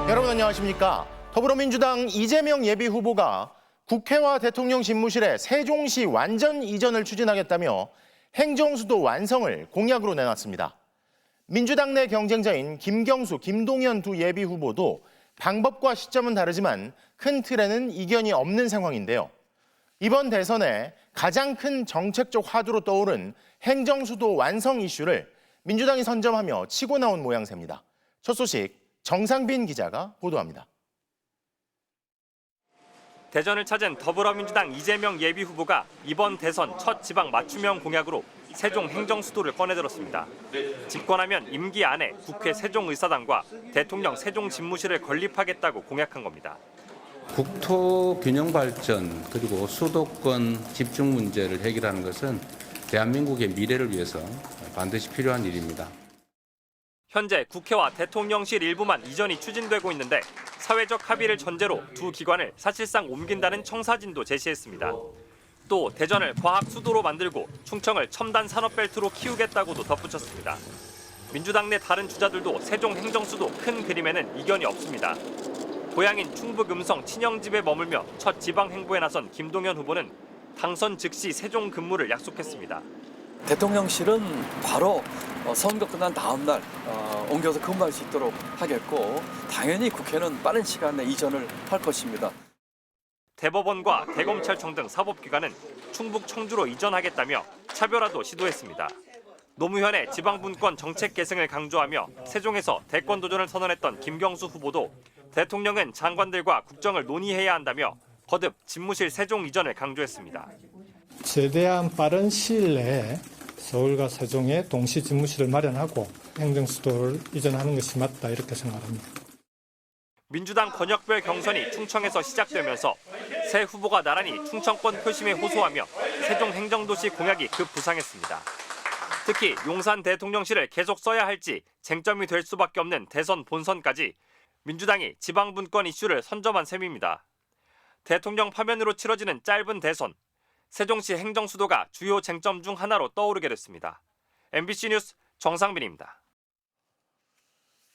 여러분 안녕하십니까? 더불어민주당 이재명 예비후보가 국회와 대통령 집무실의 세종시 완전 이전을 추진하겠다며 행정수도 완성을 공약으로 내놨습니다. 민주당 내 경쟁자인 김경수, 김동연 두 예비후보도 방법과 시점은 다르지만 큰 틀에는 이견이 없는 상황인데요. 이번 대선에 가장 큰 정책적 화두로 떠오른 행정수도 완성 이슈를 민주당이 선점하며 치고 나온 모양새입니다. 첫 소식 정상빈 기자가 보도합니다. 대전을 찾은 더불어민주당 이재명 예비후보가 이번 대선 첫 지방 맞춤형 공약으로 세종 행정수도를 꺼내들었습니다. 집권하면 임기 안에 국회 세종의사당과 대통령 세종집무실을 건립하겠다고 공약한 겁니다. 국토 균형 발전 그리고 수도권 집중 문제를 해결하는 것은 대한민국의 미래를 위해서 반드시 필요한 일입니다. 현재 국회와 대통령실 일부만 이전이 추진되고 있는데 사회적 합의를 전제로 두 기관을 사실상 옮긴다는 청사진도 제시했습니다. 또 대전을 과학 수도로 만들고 충청을 첨단 산업벨트로 키우겠다고도 덧붙였습니다. 민주당 내 다른 주자들도 세종 행정수도 큰 그림에는 이견이 없습니다. 고향인 충북 음성 친형집에 머물며 첫 지방 행보에 나선 김동연 후보는 당선 즉시 세종 근무를 약속했습니다. 대통령실은 바로 선거 끝난 다음 날 옮겨서 근무할 수 있도록 하겠고 당연히 국회는 빠른 시간 내 이전을 할 것입니다. 대법원과 대검찰청 등 사법기관은 충북 청주로 이전하겠다며 차별화도 시도했습니다. 노무현의 지방분권 정책 계승을 강조하며 세종에서 대권 도전을 선언했던 김경수 후보도 대통령은 장관들과 국정을 논의해야 한다며 거듭 집무실 세종 이전을 강조했습니다. 최대한 빠른 시일 내에 서울과 세종에 동시 집무실을 마련하고 행정수도를 이전하는 것이 맞다 이렇게 생각합니다. 민주당 권역별 경선이 충청에서 시작되면서 새 후보가 나란히 충청권 표심에 호소하며 세종 행정도시 공약이 급부상했습니다. 특히 용산 대통령실을 계속 써야 할지 쟁점이 될 수밖에 없는 대선 본선까지 민주당이 지방분권 이슈를 선점한 셈입니다. 대통령 파면으로 치러지는 짧은 대선, 세종시 행정수도가 주요 쟁점 중 하나로 떠오르게 됐습니다. MBC 뉴스 정상빈입니다.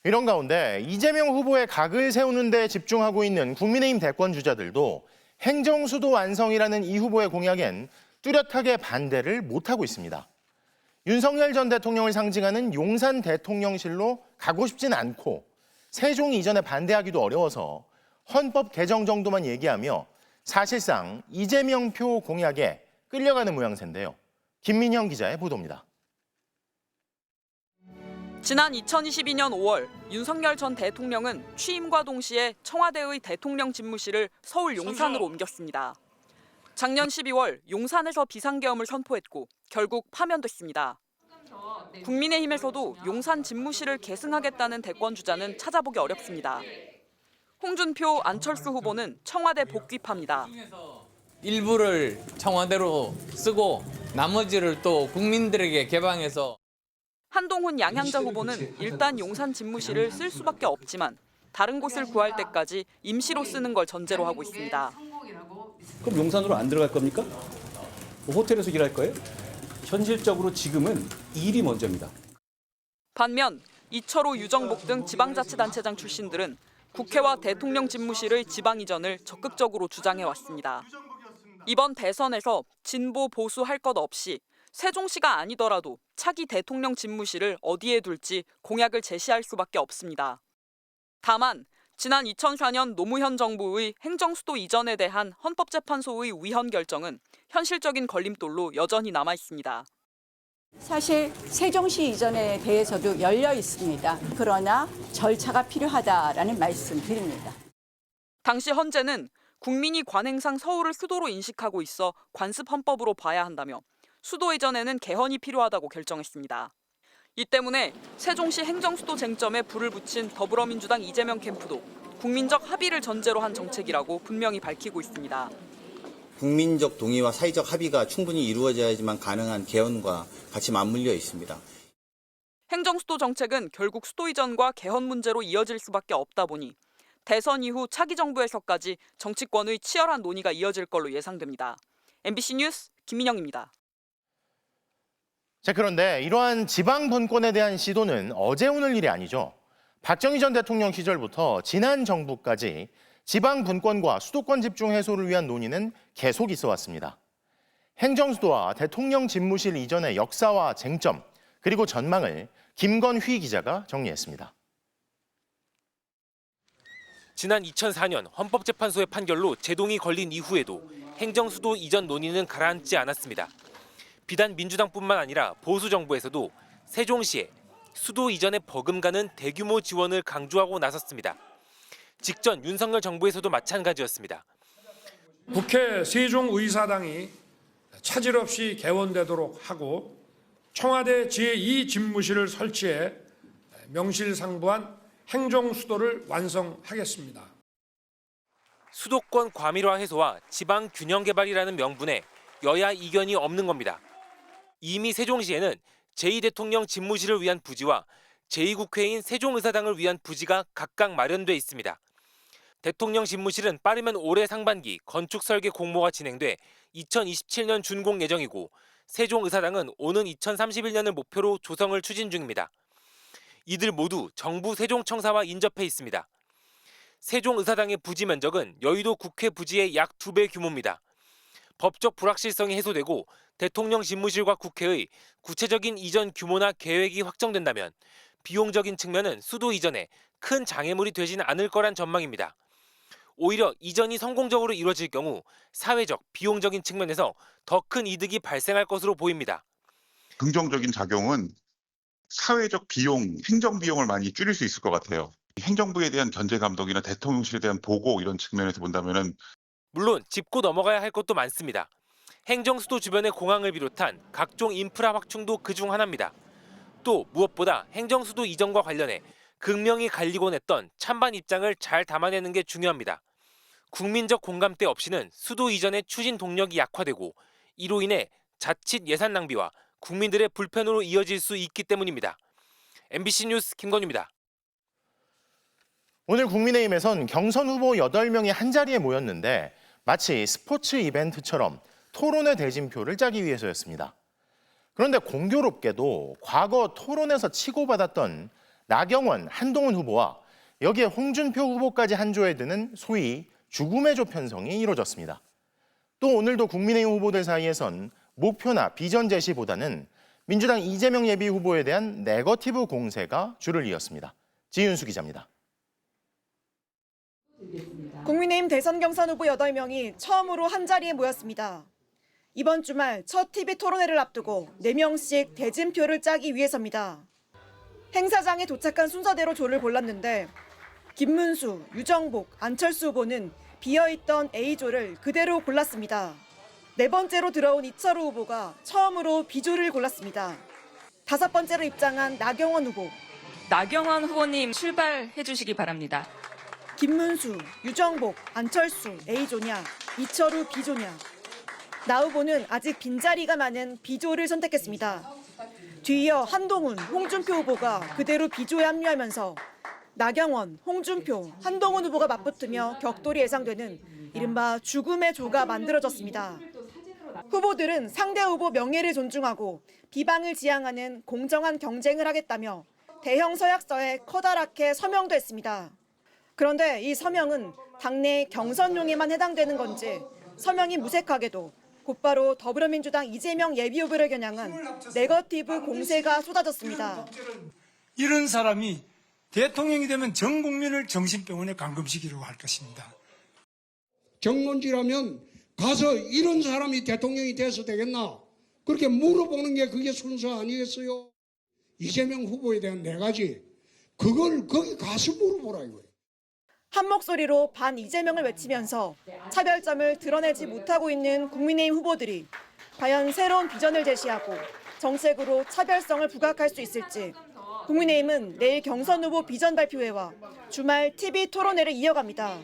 이런 가운데 이재명 후보의 각을 세우는 데 집중하고 있는 국민의힘 대권 주자들도 행정수도 완성이라는 이 후보의 공약엔 뚜렷하게 반대를 못하고 있습니다. 윤석열 전 대통령을 상징하는 용산 대통령실로 가고 싶진 않고 세종 이전에 반대하기도 어려워서 헌법 개정 정도만 얘기하며 사실상 이재명 표 공약에 끌려가는 모양새인데요. 김민형 기자의 보도입니다. 지난 2022년 5월 윤석열 전 대통령은 취임과 동시에 청와대의 대통령 집무실을 서울 용산으로 옮겼습니다. 작년 12월 용산에서 비상계엄을 선포했고 결국 파면됐습니다. 국민의힘에서도 용산 집무실을 계승하겠다는 대권 주자는 찾아보기 어렵습니다. 홍준표, 안철수 후보는 청와대 복귀파입니다. 일부를 청와대로 쓰고 나머지를 또 국민들에게 개방해서. 한동훈 양향자 후보는 일단 용산 집무실을 쓸 수밖에 없지만 다른 곳을 구할 때까지 임시로 쓰는 걸 전제로 하고 있습니다. 그럼 용산으로 안 들어갈 겁니까? 호텔에서 일할 거예요? 현실적으로 지금은 일이 먼저입니다. 반면 이철호, 유정복 등 지방자치단체장 출신들은 국회와 대통령 집무실의 지방 이전을 적극적으로 주장해왔습니다. 이번 대선에서 진보, 보수 할 것 없이 세종시가 아니더라도 차기 대통령 집무실을 어디에 둘지 공약을 제시할 수밖에 없습니다. 다만 지난 2004년 노무현 정부의 행정수도 이전에 대한 헌법재판소의 위헌 결정은 현실적인 걸림돌로 여전히 남아 있습니다. 사실 세종시 이전에 대해서도 열려 있습니다. 그러나 절차가 필요하다라는 말씀 드립니다. 당시 헌재는 국민이 관행상 서울을 수도로 인식하고 있어 관습 헌법으로 봐야 한다며 수도 이전에는 개헌이 필요하다고 결정했습니다. 이 때문에 세종시 행정수도 쟁점에 불을 붙인 더불어민주당 이재명 캠프도 국민적 합의를 전제로 한 정책이라고 분명히 밝히고 있습니다. 국민적 동의와 사회적 합의가 충분히 이루어져야지만 가능한 개헌과 같이 맞물려 있습니다. 행정수도 정책은 결국 수도 이전과 개헌 문제로 이어질 수밖에 없다 보니 대선 이후 차기 정부에서까지 정치권의 치열한 논의가 이어질 걸로 예상됩니다. MBC 뉴스 김민영입니다. 자, 그런데 이러한 지방 분권에 대한 시도는 어제 오늘 일이 아니죠. 박정희 전 대통령 시절부터 지난 정부까지 지방 분권과 수도권 집중 해소를 위한 논의는 계속 있어 왔습니다. 행정수도와 대통령 집무실 이전의 역사와 쟁점, 그리고 전망을 김건휘 기자가 정리했습니다. 지난 2004년 헌법재판소의 판결로 제동이 걸린 이후에도 행정수도 이전 논의는 가라앉지 않았습니다. 비단 민주당뿐만 아니라 보수정부에서도 세종시에 수도 이전에 버금가는 대규모 지원을 강조하고 나섰습니다. 직전 윤석열 정부에서도 마찬가지였습니다. 국회 세종의사당이 차질 없이 개원되도록 하고 청와대 제2 집무실을 설치해 명실상부한 행정수도를 완성하겠습니다. 수도권 과밀화 해소와 지방 균형 개발이라는 명분에 여야 이견이 없는 겁니다. 이미 세종시에는 제2대통령 집무실을 위한 부지와 제2국회인 세종의사당을 위한 부지가 각각 마련돼 있습니다. 대통령 집무실은 빠르면 올해 상반기 건축 설계 공모가 진행돼 2027년 준공 예정이고 세종의사당은 오는 2031년을 목표로 조성을 추진 중입니다. 이들 모두 정부 세종청사와 인접해 있습니다. 세종의사당의 부지 면적은 여의도 국회 부지의 약 2배 규모입니다. 법적 불확실성이 해소되고 대통령 집무실과 국회의 구체적인 이전 규모나 계획이 확정된다면 비용적인 측면은 수도 이전에 큰 장애물이 되지는 않을 거란 전망입니다. 오히려 이전이 성공적으로 이루어질 경우 사회적, 비용적인 측면에서 더 큰 이득이 발생할 것으로 보입니다. 긍정적인 작용은 사회적 비용, 행정 비용을 많이 줄일 수 있을 것 같아요. 행정부에 대한 견제 감독이나 대통령실에 대한 보고 이런 측면에서 본다면은 물론 짚고 넘어가야 할 것도 많습니다. 행정수도 주변의 공항을 비롯한 각종 인프라 확충도 그중 하나입니다. 또 무엇보다 행정수도 이전과 관련해 극명히 갈리곤 했던 찬반 입장을 잘 담아내는 게 중요합니다. 국민적 공감대 없이는 수도 이전의 추진 동력이 약화되고 이로 인해 자칫 예산 낭비와 국민들의 불편으로 이어질 수 있기 때문입니다. MBC 뉴스 김건우입니다. 오늘 국민의힘에선 경선 후보 8명이 한자리에 모였는데 마치 스포츠 이벤트처럼 토론회 대진표를 짜기 위해서였습니다. 그런데 공교롭게도 과거 토론에서 치고받았던 나경원, 한동훈 후보와 여기에 홍준표 후보까지 한 조에 드는 소위 죽음의 조 편성이 이루어졌습니다. 또 오늘도 국민의힘 후보들 사이에선 목표나 비전 제시보다는 민주당 이재명 예비 후보에 대한 네거티브 공세가 줄을 이었습니다. 지윤수 기자입니다. 국민의힘 대선 경선 후보 8명이 처음으로 한자리에 모였습니다. 이번 주말 첫 TV 토론회를 앞두고 4명씩 대진표를 짜기 위해서입니다. 행사장에 도착한 순서대로 조를 골랐는데 김문수, 유정복, 안철수 후보는 비어있던 A조를 그대로 골랐습니다. 4번째로 들어온 이철우 후보가 처음으로 B조를 골랐습니다. 5번째로 입장한 나경원 후보. 나경원 후보님 출발해 주시기 바랍니다. 김문수, 유정복, 안철수 A조냐, 이철우 B조냐. 나 후보는 아직 빈자리가 많은 B조를 선택했습니다. 뒤이어 한동훈, 홍준표 후보가 그대로 B조에 합류하면서 나경원, 홍준표, 한동훈 후보가 맞붙으며 격돌이 예상되는 이른바 죽음의 조가 만들어졌습니다. 후보들은 상대 후보 명예를 존중하고 비방을 지향하는 공정한 경쟁을 하겠다며 대형 서약서에 커다랗게 서명도 했습니다. 그런데 이 서명은 당내 경선용에만 해당되는 건지 서명이 무색하게도 곧바로 더불어민주당 이재명 예비후보를 겨냥한 네거티브 공세가 쏟아졌습니다. 이런 사람이 대통령이 되면 전 국민을 정신병원에 감금시키려고 할 것입니다. 정론지라면 가서 이런 사람이 대통령이 돼서 되겠나? 그렇게 물어보는 게 그게 순서 아니겠어요? 이재명 후보에 대한 4가지 그걸 거기 가서 물어보라 이거예요. 한 목소리로 반 이재명을 외치면서 차별점을 드러내지 못하고 있는 국민의힘 후보들이 과연 새로운 비전을 제시하고 정책으로 차별성을 부각할 수 있을지 국민의힘은 내일 경선 후보 비전 발표회와 주말 TV 토론회를 이어갑니다.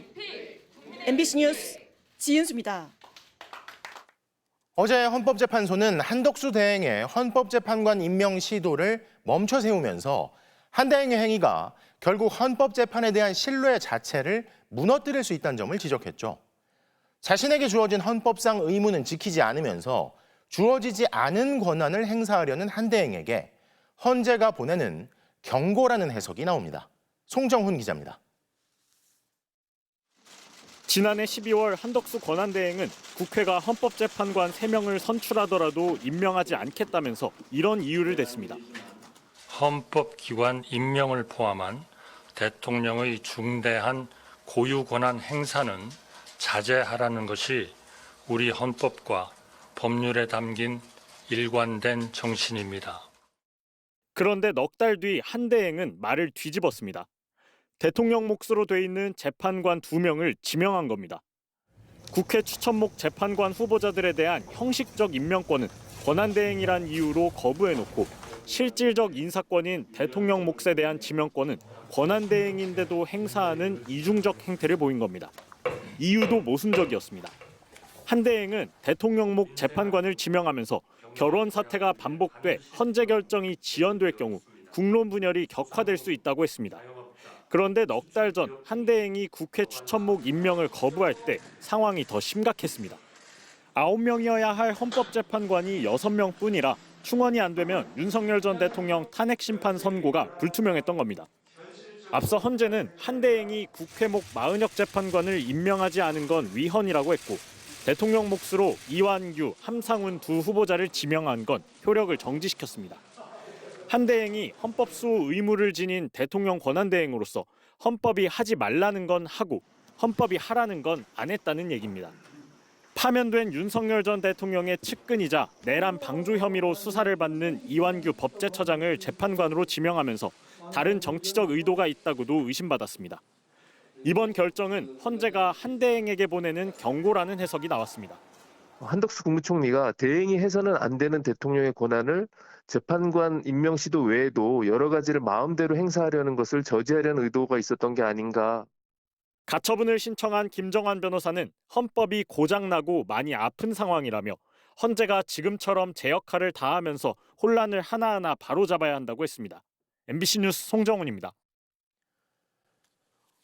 MBC 뉴스 지윤수입니다. 어제 헌법재판소는 한덕수 대행의 헌법재판관 임명 시도를 멈춰 세우면서 한 대행의 행위가 결국 헌법재판에 대한 신뢰 자체를 무너뜨릴 수 있다는 점을 지적했죠. 자신에게 주어진 헌법상 의무는 지키지 않으면서 주어지지 않은 권한을 행사하려는 한 대행에게 헌재가 보내는 경고라는 해석이 나옵니다. 송정훈 기자입니다. 지난해 12월 한덕수 권한대행은 국회가 헌법재판관 3명을 선출하더라도 임명하지 않겠다면서 이런 이유를 댔습니다. 헌법기관 임명을 포함한 대통령의 중대한 고유 권한 행사는 자제하라는 것이 우리 헌법과 법률에 담긴 일관된 정신입니다. 그런데 넉 달 뒤 한 대행은 말을 뒤집었습니다. 대통령 몫으로 돼 있는 재판관 2명을 지명한 겁니다. 국회 추천목 재판관 후보자들에 대한 형식적 임명권은 권한대행이란 이유로 거부해놓고 실질적 인사권인 대통령 몫에 대한 지명권은 권한대행인데도 행사하는 이중적 행태를 보인 겁니다. 이유도 모순적이었습니다. 한 대행은 대통령 목 재판관을 지명하면서 결원 사태가 반복돼 헌재 결정이 지연될 경우 국론 분열이 격화될 수 있다고 했습니다. 그런데 넉 달 전 한 대행이 국회 추천목 임명을 거부할 때 상황이 더 심각했습니다. 9명이어야 할 헌법재판관이 6명뿐이라 충원이 안 되면 윤석열 전 대통령 탄핵 심판 선고가 불투명했던 겁니다. 앞서 헌재는 한 대행이 국회목 40여 재판관을 임명하지 않은 건 위헌이라고 했고 대통령 몫으로 이완규, 함상훈 두 후보자를 지명한 건 효력을 정지시켰습니다. 한 대행이 헌법 수호 의무를 지닌 대통령 권한대행으로서 헌법이 하지 말라는 건 하고 헌법이 하라는 건 안 했다는 얘기입니다. 파면된 윤석열 전 대통령의 측근이자 내란 방조 혐의로 수사를 받는 이완규 법제처장을 재판관으로 지명하면서 다른 정치적 의도가 있다고도 의심받았습니다. 이번 결정은 헌재가 한 대행에게 보내는 경고라는 해석이 나왔습니다. 한덕수 국무총리가 대행이 해서는 안 되는 대통령의 권한을 재판관 임명 시도 외에도 여러 가지를 마음대로 행사하려는 것을 저지하려는 의도가 있었던 게 아닌가. 가처분을 신청한 김정환 변호사는 헌법이 고장나고 많이 아픈 상황이라며 헌재가 지금처럼 제 역할을 다하면서 혼란을 하나하나 바로잡아야 한다고 했습니다. MBC 뉴스 송정훈입니다.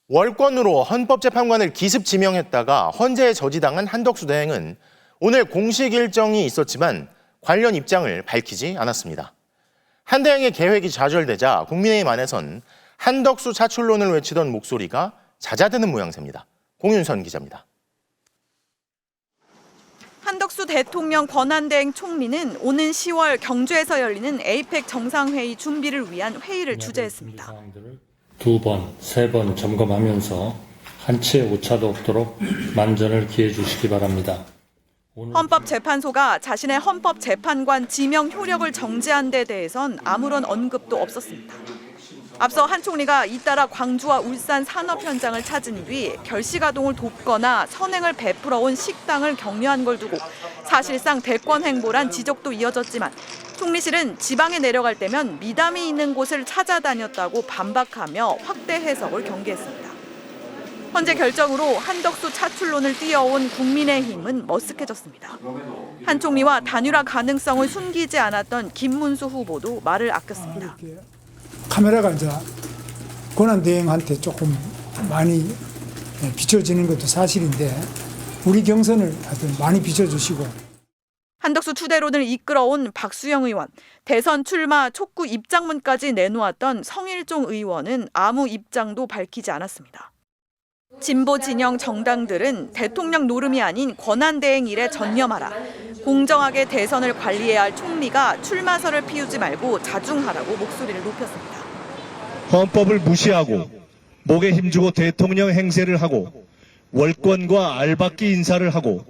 월권으로 헌법재판관을 기습 지명했다가 헌재에 저지당한 한덕수 대행은 오늘 공식 일정이 있었지만 관련 입장을 밝히지 않았습니다. 한 대행의 계획이 좌절되자 국민의힘 안에선 한덕수 차출론을 외치던 목소리가 잦아드는 모양새입니다. 공윤선 기자입니다. 한덕수 대통령 권한대행 총리는 오는 10월 경주에서 열리는 APEC 정상회의 준비를 위한 회의를 주재했습니다. 2번, 3번 점검하면서 한치의 오차도 없도록 만전을 기해 주시기 바랍니다. 헌법재판소가 자신의 헌법재판관 지명 효력을 정지한 데 대해선 아무런 언급도 없었습니다. 앞서 한 총리가 잇따라 광주와 울산 산업 현장을 찾은 뒤 결시가동을 돕거나 선행을 베풀어온 식당을 격려한 걸 두고 사실상 대권 행보란 지적도 이어졌지만 총리실은 지방에 내려갈 때면 미담이 있는 곳을 찾아다녔다고 반박하며 확대 해석을 경계했습니다. 헌재 결정으로 한덕수 차출론을 띄워온 국민의힘은 머쓱해졌습니다. 한 총리와 단일화 가능성을 숨기지 않았던 김문수 후보도 말을 아꼈습니다. 카메라가 이제 권한대행한테 조금 많이 비춰지는 것도 사실인데 우리 경선을 하여튼 많이 비춰주시고. 한덕수 추대론을 이끌어온 박수영 의원, 대선 출마 촉구 입장문까지 내놓았던 성일종 의원은 아무 입장도 밝히지 않았습니다. 진보 진영 정당들은 대통령 노름이 아닌 권한대행 일에 전념하라. 공정하게 대선을 관리해야 할 총리가 출마설을 피우지 말고 자중하라고 목소리를 높였습니다. 헌법을 무시하고 목에 힘주고 대통령 행세를 하고 월권과 알박기 인사를 하고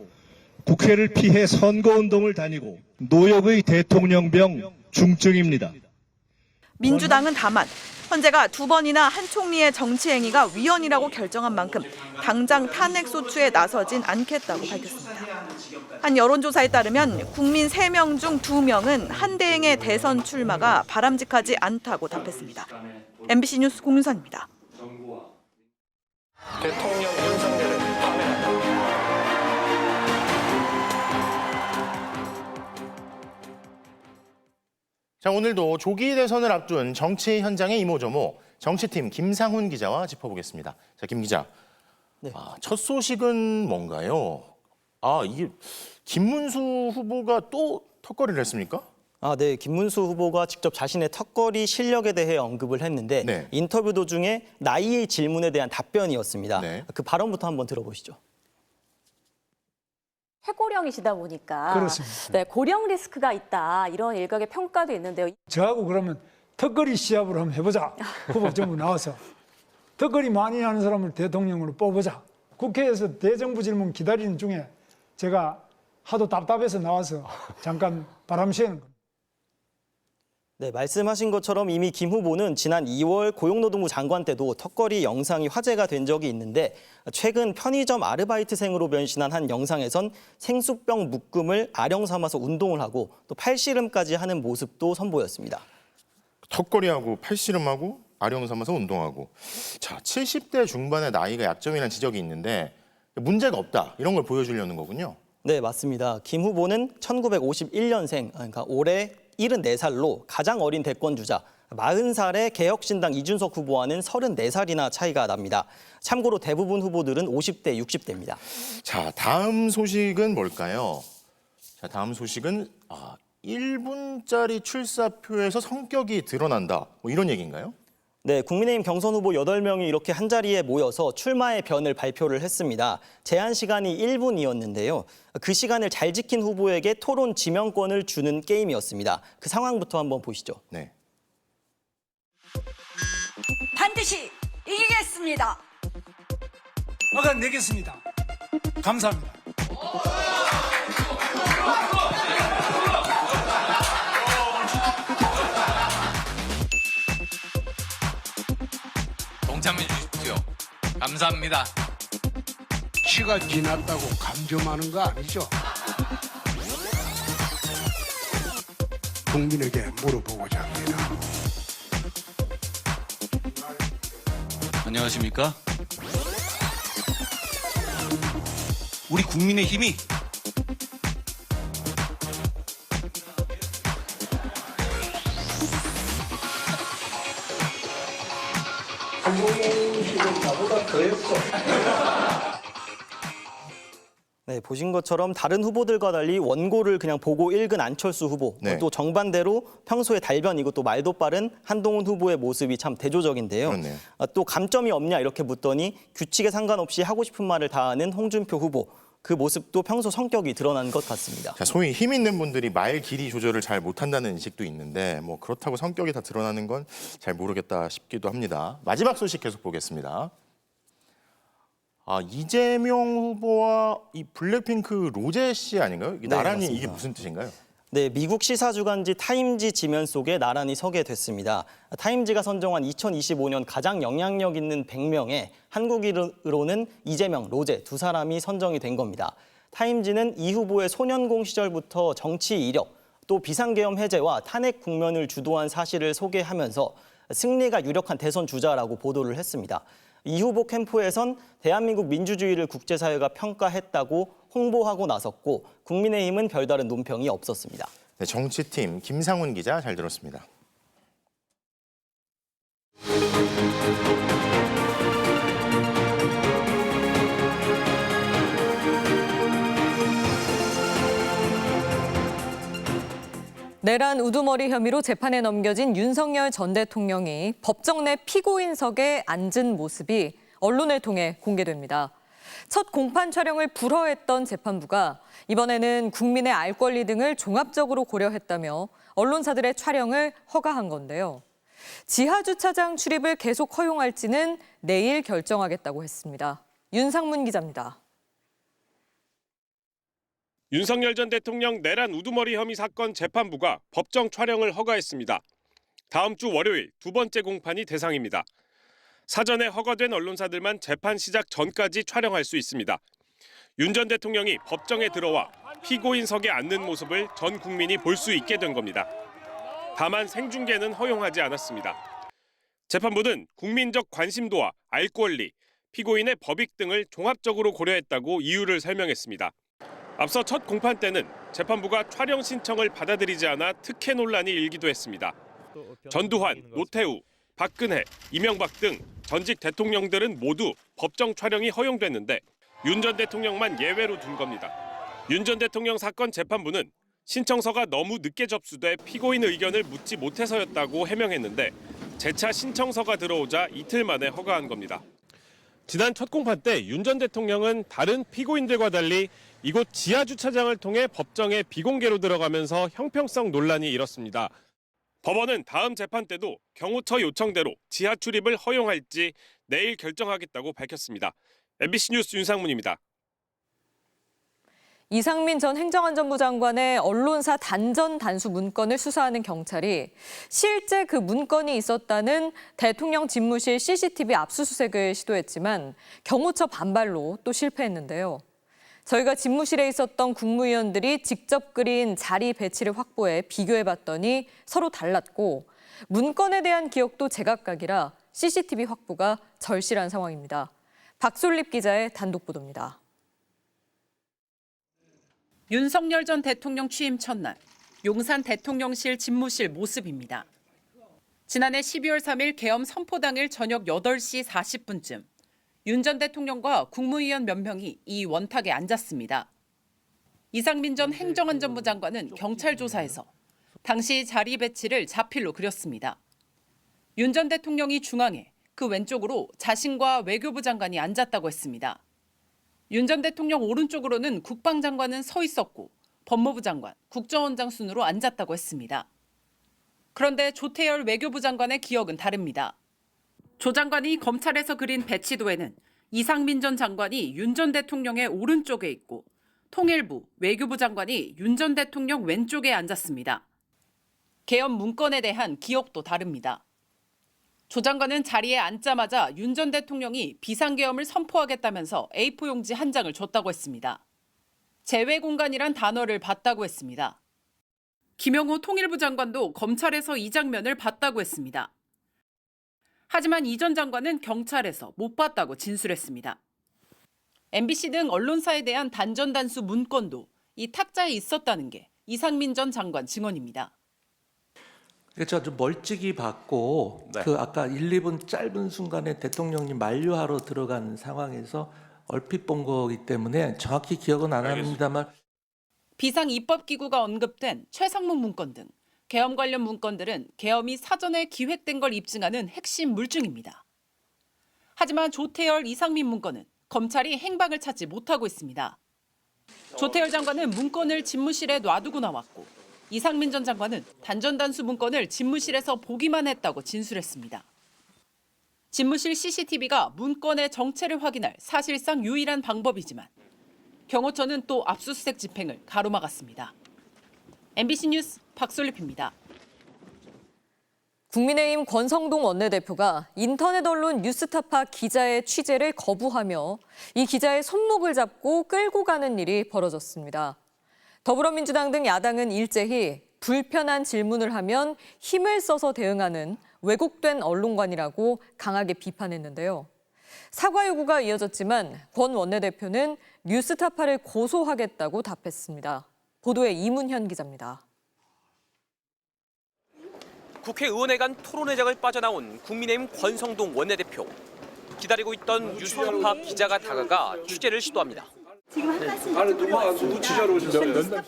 국회를 피해 선거운동을 다니고 노역의 대통령병 중증입니다. 민주당은 다만 헌재가 2번이나 한 총리의 정치 행위가 위헌이라고 결정한 만큼 당장 탄핵 소추에 나서진 않겠다고 밝혔습니다. 한 여론조사에 따르면 국민 3명 중 2명은 한 대행의 대선 출마가 바람직하지 않다고 답했습니다. MBC 뉴스 공윤선입니다. 대통령 윤석열을 파면한다. 자, 오늘도 조기 대선을 앞둔 정치 현장의 이모저모 정치팀 김상훈 기자와 짚어보겠습니다. 자, 김 기자. 네. 첫 소식은 뭔가요? 이게 김문수 후보가 또 턱걸이를 했습니까? 네, 김문수 후보가 직접 자신의 턱걸이 실력에 대해 언급을 했는데 네. 인터뷰 도중에 나이의 질문에 대한 답변이었습니다. 네. 그 발언부터 한번 들어보시죠. 최고령이시다 보니까 그렇습니다. 네, 고령 리스크가 있다 이런 일각의 평가도 있는데요. 저하고 그러면 턱걸이 시합을 한번 해보자. 후보 전부 나와서 턱걸이 많이 하는 사람을 대통령으로 뽑아보자. 국회에서 대정부 질문 기다리는 중에 제가 하도 답답해서 나와서 잠깐 바람 쐬는 겁니다. 네, 말씀하신 것처럼 이미 김 후보는 지난 2월 고용노동부 장관 때도 턱걸이 영상이 화제가 된 적이 있는데 최근 편의점 아르바이트생으로 변신한 한 영상에선 생수병 묶음을 아령 삼아서 운동을 하고 또 팔씨름까지 하는 모습도 선보였습니다. 턱걸이하고 팔씨름하고 아령 삼아서 운동하고. 자, 70대 중반의 나이가 약점이라는 지적이 있는데 문제가 없다. 이런 걸 보여주려는 거군요. 네, 맞습니다. 김 후보는 1951년생, 그러니까 올해 74살로 가장 어린 대권주자, 40살의 개혁신당 이준석 후보와는 34살이나 차이가 납니다. 참고로 대부분 후보들은 50대, 60대입니다. 자, 다음 소식은 뭘까요? 자, 다음 소식은 1분짜리 출사표에서 성격이 드러난다. 뭐 이런 얘기인가요? 네, 국민의힘 경선 후보 8명이 이렇게 한자리에 모여서 출마의 변을 발표를 했습니다. 제한 시간이 1분이었는데요. 그 시간을 잘 지킨 후보에게 토론 지명권을 주는 게임이었습니다. 그 상황부터 한번 보시죠. 네. 반드시 이기겠습니다. 막아내겠습니다. 감사합니다. 동참해 주십시오. 감사합니다. 시가 지났다고 감점하는 거 아니죠? 국민에게 물어보고자 합니다. 안녕하십니까? 우리 국민의 힘이 나보다 더 했어. 네, 보신 것처럼 다른 후보들과 달리 원고를 그냥 보고 읽은 안철수 후보, 네. 또 정반대로 평소에 달변이고 또 말도 빠른 한동훈 후보의 모습이 참 대조적인데요. 그렇네요. 또 감점이 없냐 이렇게 묻더니 규칙에 상관없이 하고 싶은 말을 다 하는 홍준표 후보, 그 모습도 평소 성격이 드러난 것 같습니다. 자, 소위 힘 있는 분들이 말 길이 조절을 잘 못한다는 인식도 있는데 뭐 그렇다고 성격이 다 드러나는 건 잘 모르겠다 싶기도 합니다. 마지막 소식 계속 보겠습니다. 이재명 후보와 이 블랙핑크 로제 씨 아닌가요? 네, 나란히 맞습니다. 이게 무슨 뜻인가요? 네, 미국 시사주간지 타임지 지면 속에 나란히 서게 됐습니다. 타임지가 선정한 2025년 가장 영향력 있는 100명에 한국인으로는 이재명, 로제 두 사람이 선정이 된 겁니다. 타임지는 이 후보의 소년공 시절부터 정치 이력, 또 비상계엄 해제와 탄핵 국면을 주도한 사실을 소개하면서 승리가 유력한 대선 주자라고 보도를 했습니다. 이 후보 캠프에선 대한민국 민주주의를 국제사회가 평가했다고 홍보하고 나섰고 국민의힘은 별다른 논평이 없었습니다. 네, 정치팀 김상훈 기자 잘 들었습니다. 내란 우두머리 혐의로 재판에 넘겨진 윤석열 전 대통령이 법정 내 피고인석에 앉은 모습이 언론을 통해 공개됩니다. 첫 공판 촬영을 불허했던 재판부가 이번에는 국민의 알 권리 등을 종합적으로 고려했다며 언론사들의 촬영을 허가한 건데요. 지하주차장 출입을 계속 허용할지는 내일 결정하겠다고 했습니다. 윤상문 기자입니다. 윤석열 전 대통령 내란 우두머리 혐의 사건 재판부가 법정 촬영을 허가했습니다. 다음 주 월요일 두 번째 공판이 대상입니다. 사전에 허가된 언론사들만 재판 시작 전까지 촬영할 수 있습니다. 윤 전 대통령이 법정에 들어와 피고인석에 앉는 모습을 전 국민이 볼 수 있게 된 겁니다. 다만 생중계는 허용하지 않았습니다. 재판부는 국민적 관심도와 알 권리, 피고인의 법익 등을 종합적으로 고려했다고 이유를 설명했습니다. 앞서 첫 공판 때는 재판부가 촬영 신청을 받아들이지 않아 특혜 논란이 일기도 했습니다. 전두환, 노태우, 박근혜, 이명박 등 전직 대통령들은 모두 법정 촬영이 허용됐는데 윤 전 대통령만 예외로 둔 겁니다. 윤 전 대통령 사건 재판부는 신청서가 너무 늦게 접수돼 피고인 의견을 묻지 못해서였다고 해명했는데 재차 신청서가 들어오자 이틀 만에 허가한 겁니다. 지난 첫 공판 때 윤 전 대통령은 다른 피고인들과 달리 이곳 지하 주차장을 통해 법정에 비공개로 들어가면서 형평성 논란이 일었습니다. 법원은 다음 재판 때도 경호처 요청대로 지하 출입을 허용할지 내일 결정하겠다고 밝혔습니다. MBC 뉴스 윤상문입니다. 이상민 전 행정안전부 장관의 언론사 단전 단수 문건을 수사하는 경찰이 실제 그 문건이 있었다는 대통령 집무실 CCTV 압수수색을 시도했지만 경호처 반발로 또 실패했는데요. 저희가 집무실에 있었던 국무위원들이 직접 그린 자리 배치를 확보해 비교해봤더니 서로 달랐고 문건에 대한 기억도 제각각이라 CCTV 확보가 절실한 상황입니다. 박솔립 기자의 단독 보도입니다. 윤석열 전 대통령 취임 첫날, 용산 대통령실 집무실 모습입니다. 지난해 12월 3일 계엄 선포 당일 저녁 8시 40분쯤 윤 전 대통령과 국무위원 몇 명이 이 원탁에 앉았습니다. 이상민 전 행정안전부 장관은 경찰 조사에서 당시 자리 배치를 자필로 그렸습니다. 윤 전 대통령이 중앙에 그 왼쪽으로 자신과 외교부 장관이 앉았다고 했습니다. 윤 전 대통령 오른쪽으로는 국방장관은 서 있었고 법무부 장관, 국정원장 순으로 앉았다고 했습니다. 그런데 조태열 외교부 장관의 기억은 다릅니다. 조 장관이 검찰에서 그린 배치도에는 이상민 전 장관이 윤 전 대통령의 오른쪽에 있고 통일부, 외교부 장관이 윤 전 대통령 왼쪽에 앉았습니다. 계엄 문건에 대한 기억도 다릅니다. 조 장관은 자리에 앉자마자 윤 전 대통령이 비상계엄을 선포하겠다면서 A4 용지 한 장을 줬다고 했습니다. 제외 공간이란 단어를 봤다고 했습니다. 김영호 통일부 장관도 검찰에서 이 장면을 봤다고 했습니다. 하지만 이 전 장관은 경찰에서 못 봤다고 진술했습니다. MBC 등 언론사에 대한 단전 단수 문건도 이 탁자에 있었다는 게 이상민 전 장관 증언입니다. 제가 좀 멀찍이 봤고 그 아까 1, 2분 짧은 순간에 대통령님 만류하러 들어가는 상황에서 얼핏 본 거기 때문에 정확히 기억은 안 합니다만 비상입법기구가 언급된 최상목 문건 등 계엄 관련 문건들은 계엄이 사전에 기획된 걸 입증하는 핵심 물증입니다. 하지만 조태열, 이상민 문건은 검찰이 행방을 찾지 못하고 있습니다. 조태열 장관은 문건을 집무실에 놔두고 나왔고 이상민 전 장관은 단전 단수 문건을 집무실에서 보기만 했다고 진술했습니다. 집무실 CCTV가 문건의 정체를 확인할 사실상 유일한 방법이지만 경호처는 또 압수수색 집행을 가로막았습니다. MBC 뉴스 박솔립입니다. 국민의힘 권성동 원내대표가 인터넷 언론 뉴스타파 기자의 취재를 거부하며 이 기자의 손목을 잡고 끌고 가는 일이 벌어졌습니다. 더불어민주당 등 야당은 일제히 불편한 질문을 하면 힘을 써서 대응하는 왜곡된 언론관이라고 강하게 비판했는데요. 사과 요구가 이어졌지만 권 원내대표는 뉴스타파를 고소하겠다고 답했습니다. 보도에 이문현 기자입니다. 국회의원회관 토론회장을 빠져나온 국민의힘 권성동 원내대표. 기다리고 있던 뉴스타파 기자가 다가가 취재를 시도합니다. 지금 한 말씀 누구 취재하러 오셨어요?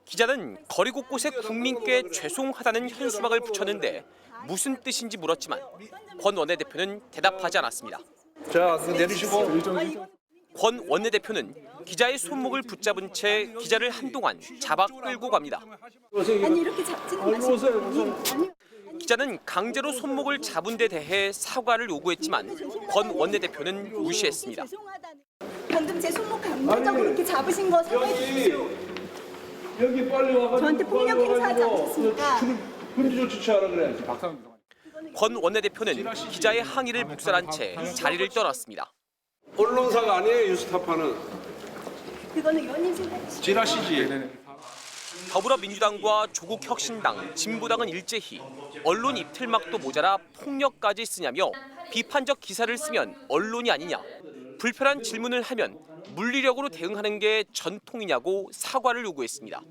기자는 거리 곳곳에 국민께 죄송하다는 현수막을 붙였는데 무슨 뜻인지 물었지만 권 원내대표는 대답하지 않았습니다. 자, 내리시고. 권 원내대표는 기자의 손목을 붙잡은 채 기자를 한동안 잡아 끌고 갑니다. 아니 이렇게 잡지는 마시고. 기자는 강제로 손목을 잡은 데 대해 사과를 요구했지만 권 원내대표는 무시했습니다. 방금 제 손목 강제적으로 이렇게 잡으신 거 사과해 주십시오. 여기 빨리 와가지고 저한테 폭력 행사하지 않으셨습니까? 금지 조치 취하라 그래야지. 권 원내대표는 기자의 항의를 묵살한 채 자리를 떠났습니다. 언론사가 아니에요, 뉴스타파는. 그거는 의원님 생각이시죠. 지라시지. 더불어민주당과 조국혁신당, 진보당은 일제히 언론 입틀막도 모자라 폭력까지 쓰냐며 비판적 기사를 쓰면 언론이 아니냐, 불편한 질문을 하면 물리력으로 대응하는 게 전통이냐고 사과를 요구했습니다.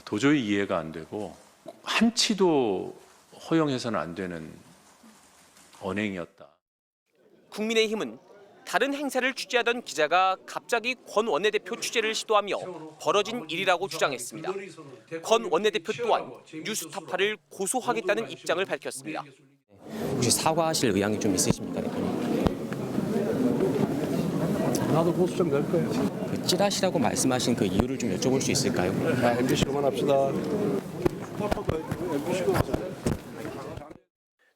도저히 이해가 안 되고 한치도 허용해서는 안 되는 언행이었다. 국민의힘은 다른 행사를 취재하던 기자가 갑자기 권 원내대표 취재를 시도하며 벌어진 일이라고 주장했습니다. 권 원내대표 또한 뉴스타파를 고소하겠다는 입장을 밝혔습니다. 혹시 사과하실 의향이 좀 있으십니까, 대표님? 나도 고소 좀 낼 거예요. 그 찌라시라고 말씀하신 그 이유를 좀 여쭤볼 수 있을까요? MBC로만 합시다.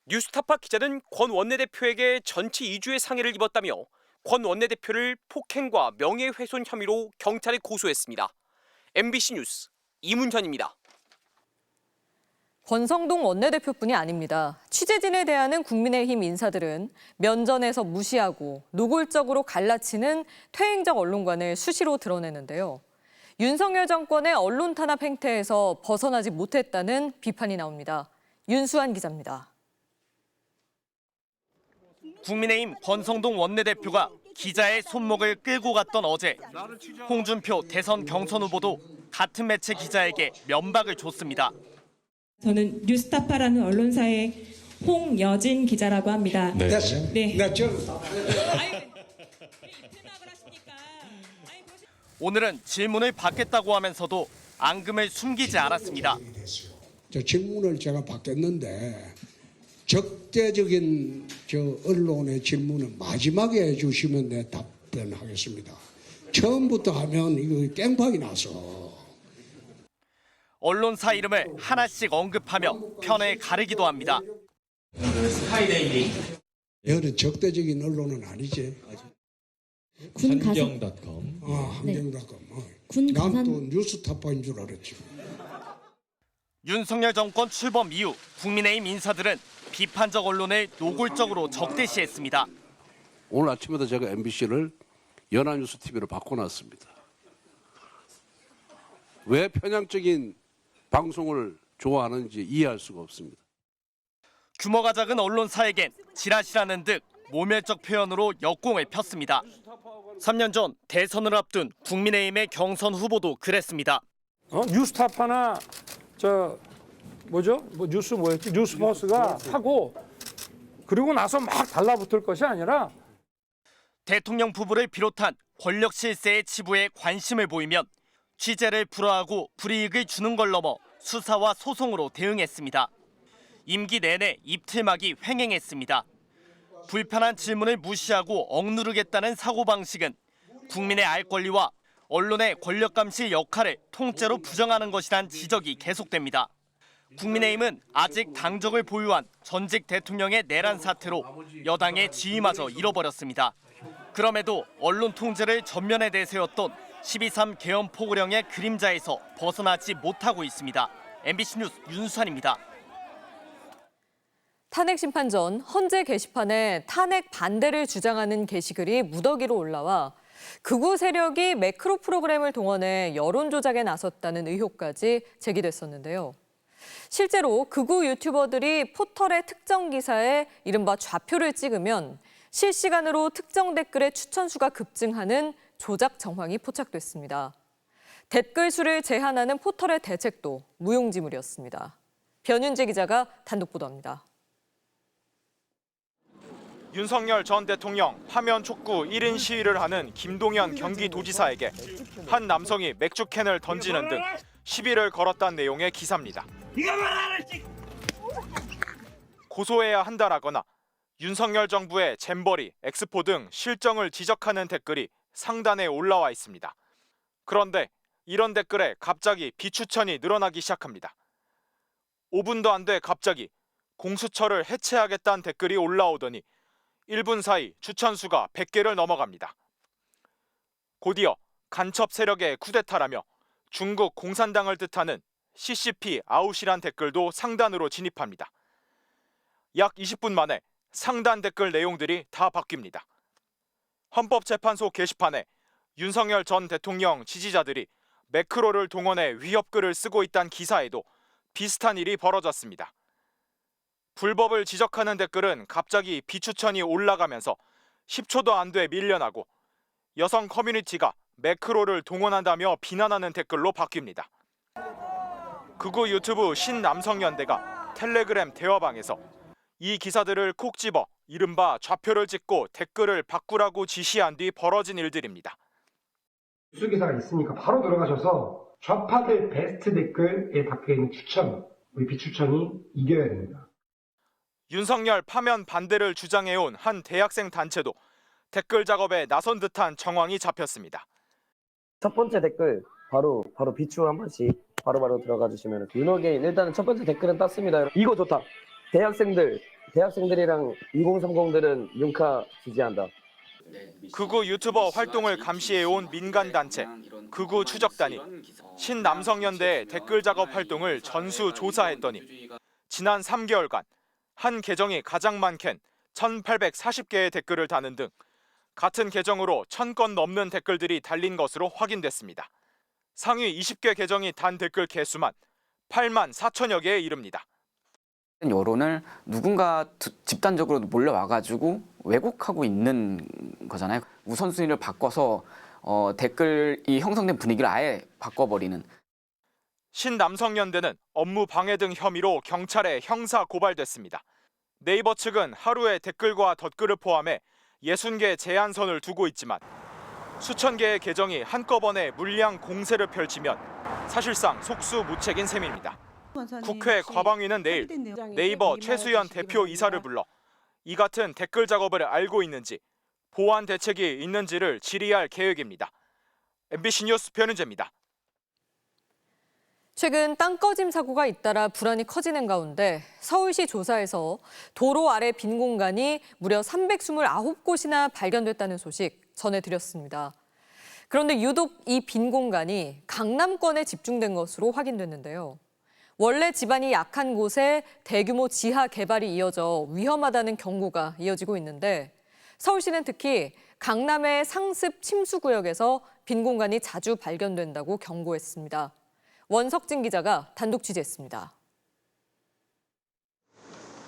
뉴스타파 기자는 권 원내대표에게 전치 2주의 상해를 입었다며 권 원내대표를 폭행과 명예훼손 혐의로 경찰에 고소했습니다. MBC 뉴스 이문현입니다. 권성동 원내대표뿐이 아닙니다. 취재진에 대하는 국민의힘 인사들은 면전에서 무시하고 노골적으로 갈라치는 퇴행적 언론관을 수시로 드러내는데요. 윤석열 정권의 언론 탄압 행태에서 벗어나지 못했다는 비판이 나옵니다. 윤수환 기자입니다. 국민의힘 권성동 원내대표가 기자의 손목을 끌고 갔던 어제 홍준표 대선 경선 후보도 같은 매체 기자에게 면박을 줬습니다. 저는 뉴스타파라는 언론사의 홍여진 기자라고 합니다. 네. 오늘은 질문을 받겠다고 하면서도 앙금을 숨기지 않았습니다. 저 질문을 제가 받겠는데 적대적인 언론의 질문은 마지막에 해주시면 내 답변하겠습니다. 처음부터 하면 이거 깽판이 나서. 언론사 이름을 하나씩 언급하며 편을 가르기도 합니다. 여는 적대적인 언론은 아니지. 군가산.com. 함정닷컴. 난 또 뉴스타파인 줄 알았지. 윤석열 정권 출범 이후 국민의힘 인사들은 비판적 언론을 노골적으로 적대시했습니다. 오늘 아침에도 제가 MBC를 연합뉴스 TV로 바꿔놨습니다. 왜 편향적인 방송을 좋아하는지 이해할 수가 없습니다. 규모가 작은 언론사에겐 지라시라는 듯 모멸적 표현으로 역공을 폈습니다. 3년 전 대선을 앞둔 국민의힘의 경선 후보도 그랬습니다. 뉴스타파나 뉴스버스가 하고 그리고 나서 막 달라붙을 것이 아니라 대통령 부부를 비롯한 권력 실세의 치부에 관심을 보이면 취재를 불허하고 불이익을 주는 걸 넘어 수사와 소송으로 대응했습니다. 임기 내내 입틀막이 횡행했습니다. 불편한 질문을 무시하고 억누르겠다는 사고방식은 국민의 알 권리와 언론의 권력 감시 역할을 통째로 부정하는 것이란 지적이 계속됩니다. 국민의힘은 아직 당적을 보유한 전직 대통령의 내란 사태로 여당의 지위마저 잃어버렸습니다. 그럼에도 언론 통제를 전면에 내세웠던 12.3 계엄 포고령의 그림자에서 벗어나지 못하고 있습니다. MBC 뉴스 윤수환입니다. 탄핵 심판 전 헌재 게시판에 탄핵 반대를 주장하는 게시글이 무더기로 올라와 극우 세력이 매크로 프로그램을 동원해 여론 조작에 나섰다는 의혹까지 제기됐었는데요. 실제로 극우 유튜버들이 포털의 특정 기사에 이른바 좌표를 찍으면 실시간으로 특정 댓글의 추천수가 급증하는 조작 정황이 포착됐습니다. 댓글 수를 제한하는 포털의 대책도 무용지물이었습니다. 변윤재 기자가 단독 보도합니다. 윤석열 전 대통령 파면 촉구 1인 시위를 하는 김동연 경기도지사에게 한 남성이 맥주캔을 던지는 등 시비를 걸었다는 내용의 기사입니다. 고소해야 한다라거나 윤석열 정부의 잼버리, 엑스포 등 실정을 지적하는 댓글이 상단에 올라와 있습니다. 그런데 이런 댓글에 갑자기 비추천이 늘어나기 시작합니다. 5분도 안 돼 갑자기 공수처를 해체하겠다는 댓글이 올라오더니 1분 사이 추천수가 100개를 넘어갑니다. 곧이어 간첩 세력의 쿠데타라며 중국 공산당을 뜻하는 CCP 아웃이란 댓글도 상단으로 진입합니다. 약 20분 만에 상단 댓글 내용들이 다 바뀝니다. 헌법재판소 게시판에 윤석열 전 대통령 지지자들이 매크로를 동원해 위협글을 쓰고 있다는 기사에도 비슷한 일이 벌어졌습니다. 불법을 지적하는 댓글은 갑자기 비추천이 올라가면서 10초도 안 돼 밀려나고 여성 커뮤니티가 매크로를 동원한다며 비난하는 댓글로 바뀝니다. 극우 유튜브 신남성연대가 텔레그램 대화방에서 이 기사들을 콕 집어 이른바 좌표를 찍고 댓글을 바꾸라고 지시한 뒤 벌어진 일들입니다. 뉴스기사가 있으니까 바로 들어가셔서 좌파들 베스트 댓글에 박혀있는 추천, 우리 비추천이 이겨야 됩니다. 윤석열 파면 반대를 주장해온 한 대학생 단체도 댓글 작업에 나선 듯한 정황이 잡혔습니다. 첫 번째 댓글 바로 비추 한 번씩 바로바로 들어가 주시면 윤호개인 일단은 첫 번째 댓글은 땄습니다. 이거 좋다. 대학생들이랑 2030들은 윤카 지지한다. 극우 유튜버 활동을 감시해온 민간단체 극우 추적단이 신남성연대의 댓글 작업 활동을 전수 조사했더니 지난 3개월간 한 계정이 가장 많겐 1,840개의 댓글을 다는 등 같은 계정으로 1,000건 넘는 댓글들이 달린 것으로 확인됐습니다. 상위 20개 계정이 단 댓글 개수만 8만 4천여 개에 이릅니다. 여론을 누군가 집단적으로 몰려와가지고 왜곡하고 있는 거잖아요. 우선순위를 바꿔서 댓글이 형성된 분위기를 아예 바꿔버리는. 신남성연대는 업무 방해 등 혐의로 경찰에 형사 고발됐습니다. 네이버 측은 하루에 댓글과 덧글을 포함해 60개 제한선을 두고 있지만 수천 개의 계정이 한꺼번에 물량 공세를 펼치면 사실상 속수무책인 셈입니다. 국회 과방위는 내일 네이버 최수연 대표 이사를 불러 이 같은 댓글 작업을 알고 있는지 보완 대책이 있는지를 질의할 계획입니다. MBC 뉴스 변은재입니다. 최근 땅꺼짐 사고가 잇따라 불안이 커지는 가운데 서울시 조사에서 도로 아래 빈 공간이 무려 329곳이나 발견됐다는 소식 전해드렸습니다. 그런데 유독 이 빈 공간이 강남권에 집중된 것으로 확인됐는데요. 원래 지반이 약한 곳에 대규모 지하 개발이 이어져 위험하다는 경고가 이어지고 있는데 서울시는 특히 강남의 상습 침수 구역에서 빈 공간이 자주 발견된다고 경고했습니다. 원석진 기자가 단독 취재했습니다.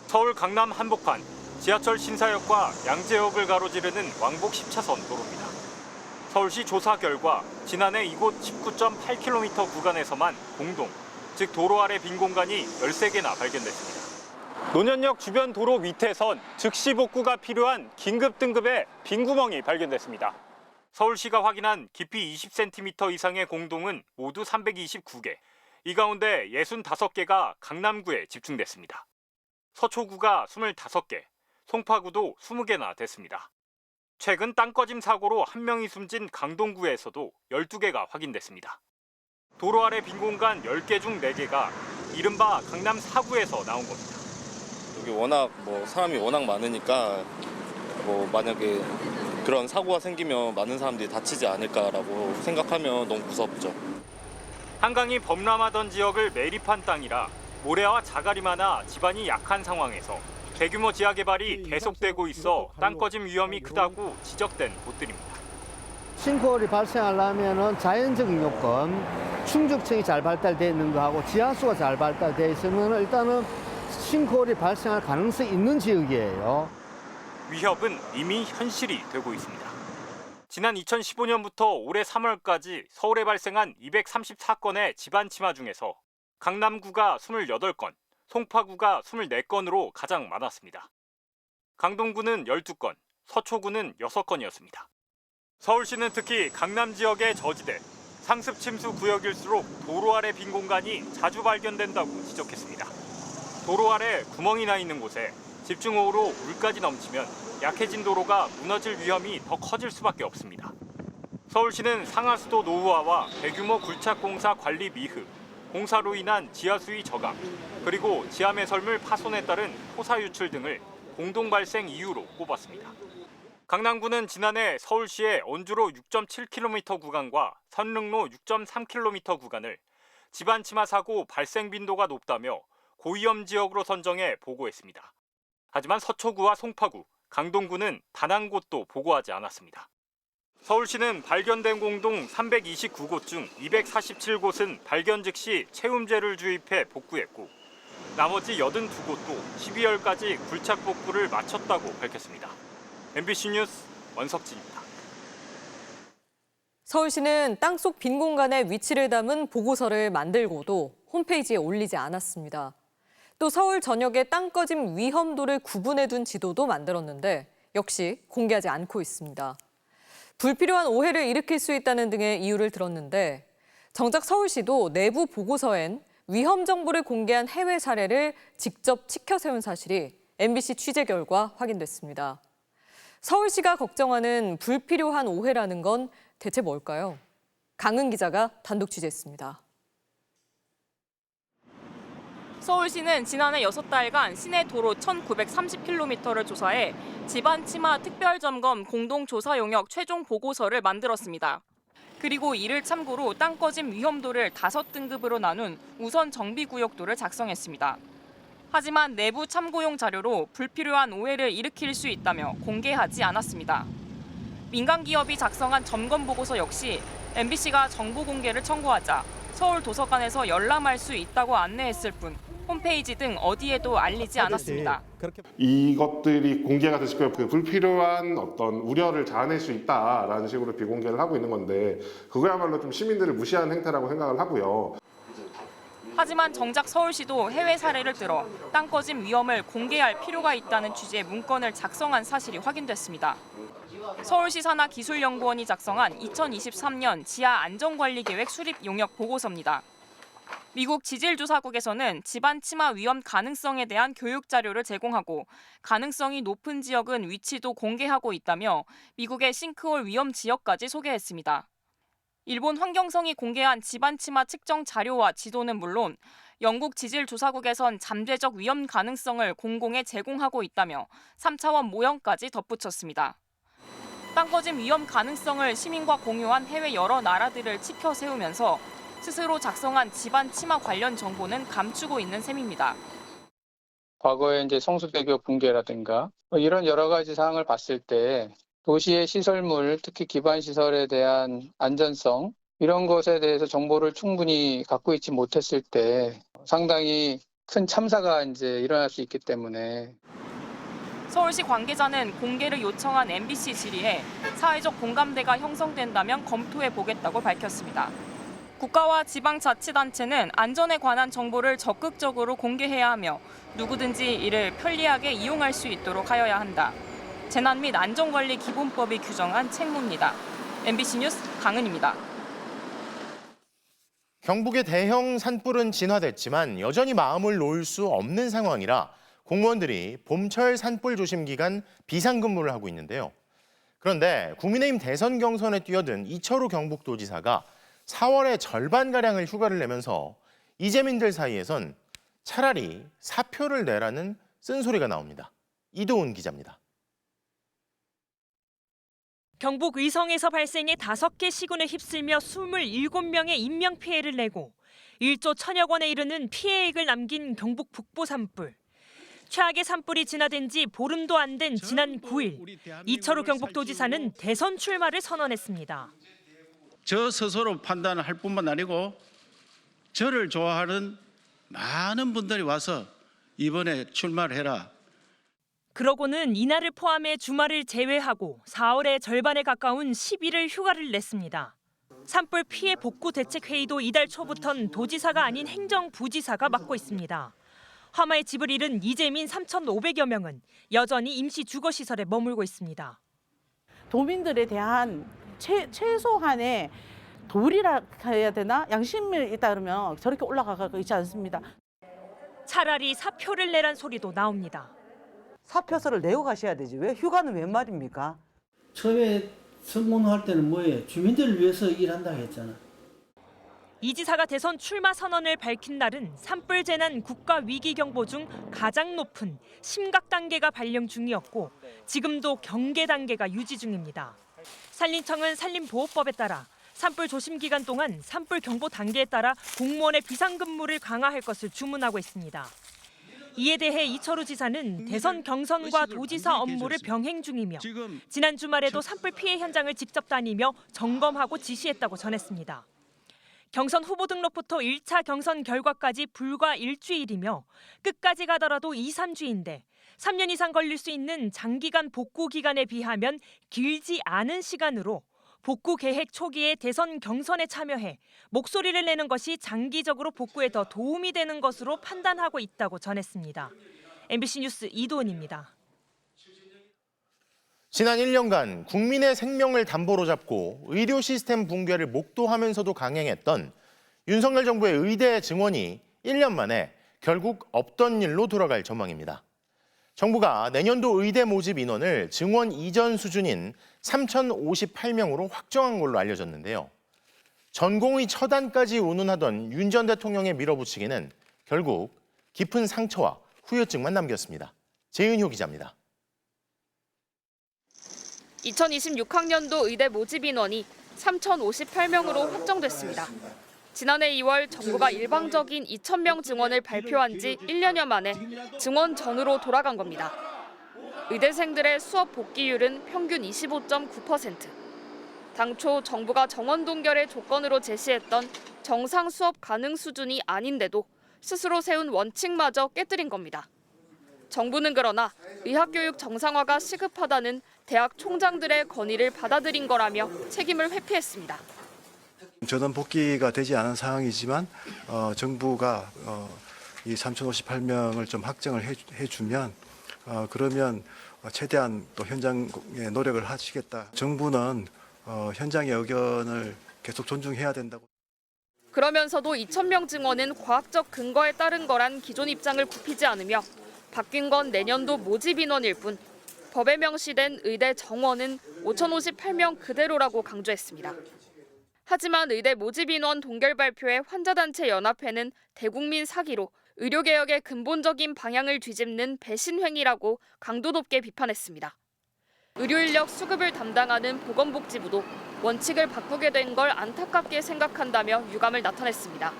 서울 강남 한복판, 지하철 신사역과 양재역을 가로지르는 왕복 10차선 도로입니다. 서울시 조사 결과 지난해 이곳 19.8km 구간에서만 공동, 즉 도로 아래 빈 공간이 13개나 발견됐습니다. 논현역 주변 도로 밑에선 즉시 복구가 필요한 긴급 등급의 빈 구멍이 발견됐습니다. 서울시가 확인한 깊이 20cm 이상의 공동은 모두 329개. 이 가운데 65개가 강남구에 집중됐습니다. 서초구가 25개, 송파구도 20개나 됐습니다. 최근 땅꺼짐 사고로 한 명이 숨진 강동구에서도 12개가 확인됐습니다. 도로 아래 빈 공간 10개 중 4개가 이른바 강남 4구에서 나온 겁니다. 여기 워낙 사람이 워낙 많으니까 만약에 그런 사고가 생기면 많은 사람들이 다치지 않을까라고 생각하면 너무 무섭죠. 한강이 범람하던 지역을 매립한 땅이라 모래와 자갈이 많아 지반이 약한 상황에서 대규모 지하 개발이 계속되고 있어 땅꺼짐 위험이 크다고 지적된 곳들입니다. 싱크홀이 발생하려면 자연적인 요건, 충족층이 잘 발달되어 있는 거하고 지하수가 잘 발달되어 있으면 일단은 싱크홀이 발생할 가능성이 있는 지역이에요. 위협은 이미 현실이 되고 있습니다. 지난 2015년부터 올해 3월까지 서울에 발생한 234건의 집안 침하 중에서 강남구가 28건, 송파구가 24건으로 가장 많았습니다. 강동구는 12건, 서초구는 6건이었습니다. 서울시는 특히 강남 지역의 저지대, 상습 침수 구역일수록 도로 아래 빈 공간이 자주 발견된다고 지적했습니다. 도로 아래 구멍이 나 있는 곳에 집중호우로 물까지 넘치면 약해진 도로가 무너질 위험이 더 커질 수밖에 없습니다. 서울시는 상하수도 노후화와 대규모 굴착공사 관리 미흡, 공사로 인한 지하수위 저감, 그리고 지하매설물 파손에 따른 토사 유출 등을 공동 발생 이유로 꼽았습니다. 강남구는 지난해 서울시의 언주로 6.7km 구간과 선릉로 6.3km 구간을 집안 침하 사고 발생 빈도가 높다며 고위험 지역으로 선정해 보고했습니다. 하지만 서초구와 송파구, 강동구는 단 한 곳도 보고하지 않았습니다. 서울시는 발견된 공동 329곳 중 247곳은 발견 즉시 채움제를 주입해 복구했고 나머지 82곳도 12월까지 굴착 복구를 마쳤다고 밝혔습니다. MBC 뉴스 원석진입니다. 서울시는 땅속 빈 공간의 위치를 담은 보고서를 만들고도 홈페이지에 올리지 않았습니다. 또 서울 전역의 땅 꺼짐 위험도를 구분해 둔 지도도 만들었는데 역시 공개하지 않고 있습니다. 불필요한 오해를 일으킬 수 있다는 등의 이유를 들었는데 정작 서울시도 내부 보고서엔 위험 정보를 공개한 해외 사례를 직접 치켜 세운 사실이 MBC 취재 결과 확인됐습니다. 서울시가 걱정하는 불필요한 오해라는 건 대체 뭘까요? 강은 기자가 단독 취재했습니다. 서울시는 지난해 6달간 시내 도로 1,930km를 조사해 집안 침하 특별점검 공동조사 용역 최종 보고서를 만들었습니다. 그리고 이를 참고로 땅 꺼짐 위험도를 5등급으로 나눈 우선 정비구역도를 작성했습니다. 하지만 내부 참고용 자료로 불필요한 오해를 일으킬 수 있다며 공개하지 않았습니다. 민간 기업이 작성한 점검 보고서 역시 MBC가 정보 공개를 청구하자 서울 도서관에서 열람할 수 있다고 안내했을 뿐 홈페이지 등 어디에도 알리지 않았습니다. 이것들이 공개가 됐을 때 그 불필요한 어떤 우려를 자아낼 수 있다라는 식으로 비공개를 하고 있는 건데 그거야말로 좀 시민들을 무시하는 행태라고 생각을 하고요. 하지만 정작 서울시도 해외 사례를 들어 땅 꺼짐 위험을 공개할 필요가 있다는 취지의 문건을 작성한 사실이 확인됐습니다. 서울시 산하기술연구원이 작성한 2023년 지하 안전관리계획 수립 용역 보고서입니다. 미국 지질조사국에서는 집안 침하 위험 가능성에 대한 교육 자료를 제공하고 가능성이 높은 지역은 위치도 공개하고 있다며 미국의 싱크홀 위험 지역까지 소개했습니다. 일본 환경성이 공개한 집안 침하 측정 자료와 지도는 물론 영국 지질조사국에선 잠재적 위험 가능성을 공공에 제공하고 있다며 3차원 모형까지 덧붙였습니다. 땅 꺼짐 위험 가능성을 시민과 공유한 해외 여러 나라들을 치켜 세우면서 스스로 작성한 집안 침하 관련 정보는 감추고 있는 셈입니다. 과거에 이제 성수대교 붕괴라든가 이런 여러 가지 사항을 봤을 때 도시의 시설물, 특히 기반 시설에 대한 안전성 이런 것에 대해서 정보를 충분히 갖고 있지 못했을 때 상당히 큰 참사가 이제 일어날 수 있기 때문에 서울시 관계자는 공개를 요청한 MBC 질의에 사회적 공감대가 형성된다면 검토해 보겠다고 밝혔습니다. 국가와 지방자치단체는 안전에 관한 정보를 적극적으로 공개해야 하며 누구든지 이를 편리하게 이용할 수 있도록 하여야 한다. 재난 및 안전관리 기본법이 규정한 책무입니다. MBC 뉴스 강은입니다. 경북의 대형 산불은 진화됐지만 여전히 마음을 놓을 수 없는 상황이라 공무원들이 봄철 산불 조심 기간 비상근무를 하고 있는데요. 그런데 국민의힘 대선 경선에 뛰어든 이철우 경북도지사가 4월의 절반가량을 휴가를 내면서 이재민들 사이에선 차라리 사표를 내라는 쓴소리가 나옵니다. 이도훈 기자입니다. 경북 의성에서 발생해 5개 시군에 휩쓸며 27명의 인명피해를 내고 1조 1,000여 원에 이르는 피해액을 남긴 경북 북부 산불. 최악의 산불이 진화된 지 보름도 안 된 지난 9일, 이철우 경북도지사는 대선 출마를 선언했습니다. 저 스스로 판단을 할 뿐만 아니고 저를 좋아하는 많은 분들이 와서 이번에 출마를 해라. 그러고는 이날을 포함해 주말을 제외하고 4월의 절반에 가까운 10일을 휴가를 냈습니다. 산불 피해 복구 대책 회의도 이달 초부터는 도지사가 아닌 행정부지사가 맡고 있습니다. 화마의 집을 잃은 이재민 3,500여 명은 여전히 임시 주거시설에 머물고 있습니다. 도민들에 대한 최소한의 도리라 해야 되나? 양심이 있다 그러면 저렇게 올라가고 있지 않습니다. 차라리 사표를 내란 소리도 나옵니다. 사표서를 내고 가셔야 되지. 왜 휴가는 웬 말입니까? 처음에 선거할 때는 뭐예요? 주민들을 위해서 일한다 했잖아. 이 지사가 대선 출마 선언을 밝힌 날은 산불 재난 국가 위기 경보 중 가장 높은 심각 단계가 발령 중이었고 지금도 경계 단계가 유지 중입니다. 산림청은 산림보호법에 따라 산불 조심 기간 동안 산불 경보 단계에 따라 공무원의 비상근무를 강화할 것을 주문하고 있습니다. 이에 대해 이철우 지사는 대선 경선과 도지사 업무를 병행 중이며 지난 주말에도 산불 피해 현장을 직접 다니며 점검하고 지시했다고 전했습니다. 경선 후보 등록부터 1차 경선 결과까지 불과 일주일이며 끝까지 가더라도 2, 3주인데 3년 이상 걸릴 수 있는 장기간 복구 기간에 비하면 길지 않은 시간으로 복구 계획 초기에 대선 경선에 참여해 목소리를 내는 것이 장기적으로 복구에 더 도움이 되는 것으로 판단하고 있다고 전했습니다. MBC 뉴스 이도은입니다. 지난 1년간 국민의 생명을 담보로 잡고 의료 시스템 붕괴를 목도하면서도 강행했던 윤석열 정부의 의대 증원이 1년 만에 결국 없던 일로 돌아갈 전망입니다. 정부가 내년도 의대 모집 인원을 증원 이전 수준인 3,058명으로 확정한 걸로 알려졌는데요. 전공의 처단까지 운운하던 윤 전 대통령의 밀어붙이기는 결국 깊은 상처와 후유증만 남겼습니다. 재은효 기자입니다. 2026학년도 의대 모집 인원이 3,058명으로 확정됐습니다. 지난해 2월 정부가 일방적인 2,000명 증원을 발표한 지 1년여 만에 증원 전으로 돌아간 겁니다. 의대생들의 수업 복귀율은 평균 25.9%. 당초 정부가 정원 동결의 조건으로 제시했던 정상 수업 가능 수준이 아닌데도 스스로 세운 원칙마저 깨뜨린 겁니다. 정부는 그러나 의학교육 정상화가 시급하다는 대학 총장들의 건의를 받아들인 거라며 책임을 회피했습니다. 전원 복귀가 되지 않은 상황이지만 정부가 이 3,058명을 좀 확정을 해주면 그러면 최대한 또 현장에 노력을 하시겠다. 정부는 현장의 의견을 계속 존중해야 된다고. 그러면서도 2,000명 증원은 과학적 근거에 따른 거란 기존 입장을 굽히지 않으며 바뀐 건 내년도 모집 인원일 뿐 법에 명시된 의대 정원은 5,058명 그대로라고 강조했습니다. 하지만 의대 모집 인원 동결 발표에 환자단체 연합회는 대국민 사기로 의료개혁의 근본적인 방향을 뒤집는 배신행위라고 강도 높게 비판했습니다. 의료인력 수급을 담당하는 보건복지부도 원칙을 바꾸게 된 걸 안타깝게 생각한다며 유감을 나타냈습니다.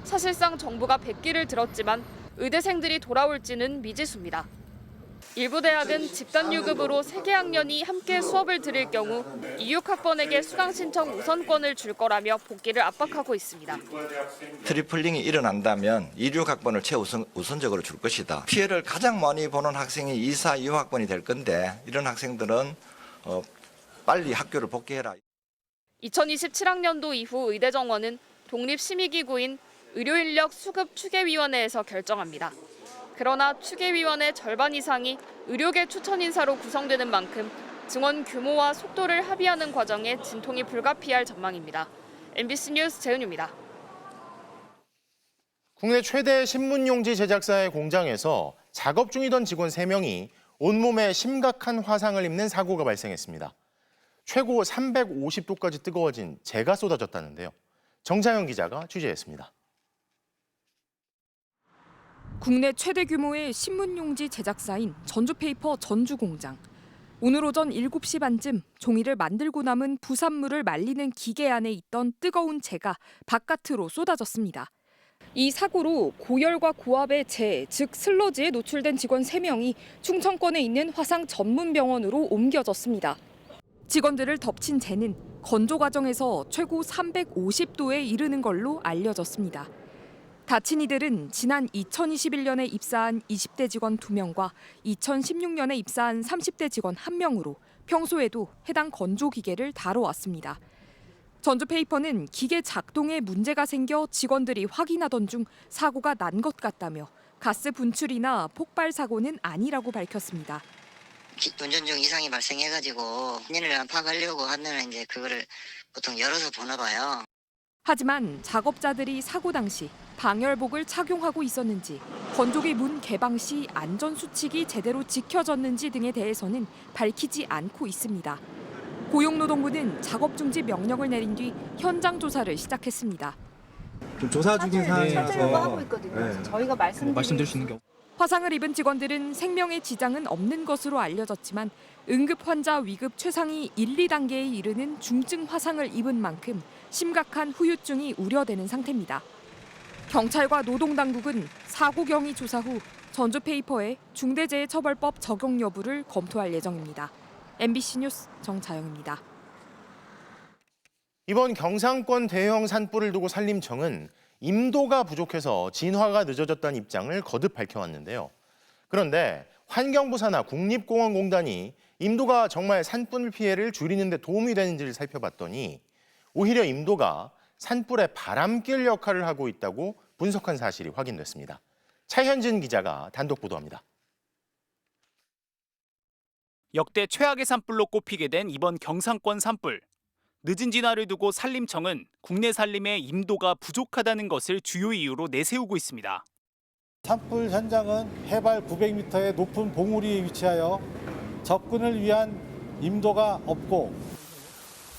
사실상 정부가 백기를 들었지만 의대생들이 돌아올지는 미지수입니다. 일부 대학은 집단 유급으로 3개 학년이 함께 수업을 들을 경우 26학번에게 수강 신청 우선권을 줄 거라며 복귀를 압박하고 있습니다. 트리플링이 일어난다면 26학번을 최우선적으로 줄 것이다. 피해를 가장 많이 보는 학생이 24, 25학번이 될 건데 이런 학생들은 빨리 학교를 복귀해라. 2027학년도 이후 의대 정원은 독립심의기구인 의료인력 수급 추계위원회에서 결정합니다. 그러나 추계위원회 절반 이상이 의료계 추천 인사로 구성되는 만큼 증원 규모와 속도를 합의하는 과정에 진통이 불가피할 전망입니다. MBC 뉴스 재은유입니다. 국내 최대 신문용지 제작사의 공장에서 작업 중이던 직원 3명이 온몸에 심각한 화상을 입는 사고가 발생했습니다. 최고 350도까지 뜨거워진 재가 쏟아졌다는데요. 정자영 기자가 취재했습니다. 국내 최대 규모의 신문용지 제작사인 전주페이퍼 전주공장. 오늘 오전 7시 반쯤 종이를 만들고 남은 부산물을 말리는 기계 안에 있던 뜨거운 재가 바깥으로 쏟아졌습니다. 이 사고로 고열과 고압의 재, 즉 슬러지에 노출된 직원 3명이 충청권에 있는 화상 전문 병원으로 옮겨졌습니다. 직원들을 덮친 재는 건조 과정에서 최고 350도에 이르는 걸로 알려졌습니다. 다친 이들은 지난 2021년에 입사한 20대 직원 2명과 2016년에 입사한 30대 직원 1명으로 평소에도 해당 건조 기계를 다뤄왔습니다. 전주페이퍼는 기계 작동에 문제가 생겨 직원들이 확인하던 중 사고가 난 것 같다며 가스 분출이나 폭발 사고는 아니라고 밝혔습니다. 운전 중 이상이 발생해가지고 원인을 파악하려고 하면 이제 그거를 보통 열어서 보나 봐요. 하지만 작업자들이 사고 당시 방열복을 착용하고 있었는지, 건조기 문 개방 시 안전 수칙이 제대로 지켜졌는지 등에 대해서는 밝히지 않고 있습니다. 고용노동부는 작업 중지 명령을 내린 뒤 현장 조사를 시작했습니다. 좀 조사 중인 상황이라서 하고 있거든요. 저희가 말씀드릴 수 있는 게 화상을 입은 직원들은 생명에 지장은 없는 것으로 알려졌지만 응급 환자 위급 최상위 1, 2단계에 이르는 중증 화상을 입은 만큼 심각한 후유증이 우려되는 상태입니다. 경찰과 노동당국은 사고 경위 조사 후 전주페이퍼의 중대재해처벌법 적용 여부를 검토할 예정입니다. MBC 뉴스 정자영입니다. 이번 경상권 대형 산불을 두고 산림청은 임도가 부족해서 진화가 늦어졌다는 입장을 거듭 밝혀왔는데요. 그런데 환경부 산하 국립공원공단이 임도가 정말 산불 피해를 줄이는 데 도움이 되는지를 살펴봤더니 오히려 임도가 산불의 바람길 역할을 하고 있다고 분석한 사실이 확인됐습니다. 차현진 기자가 단독 보도합니다. 역대 최악의 산불로 꼽히게 된 이번 경상권 산불. 늦은 진화를 두고 산림청은 국내 산림의 임도가 부족하다는 것을 주요 이유로 내세우고 있습니다. 산불 현장은 해발 900m의 높은 봉우리에 위치하여 접근을 위한 임도가 없고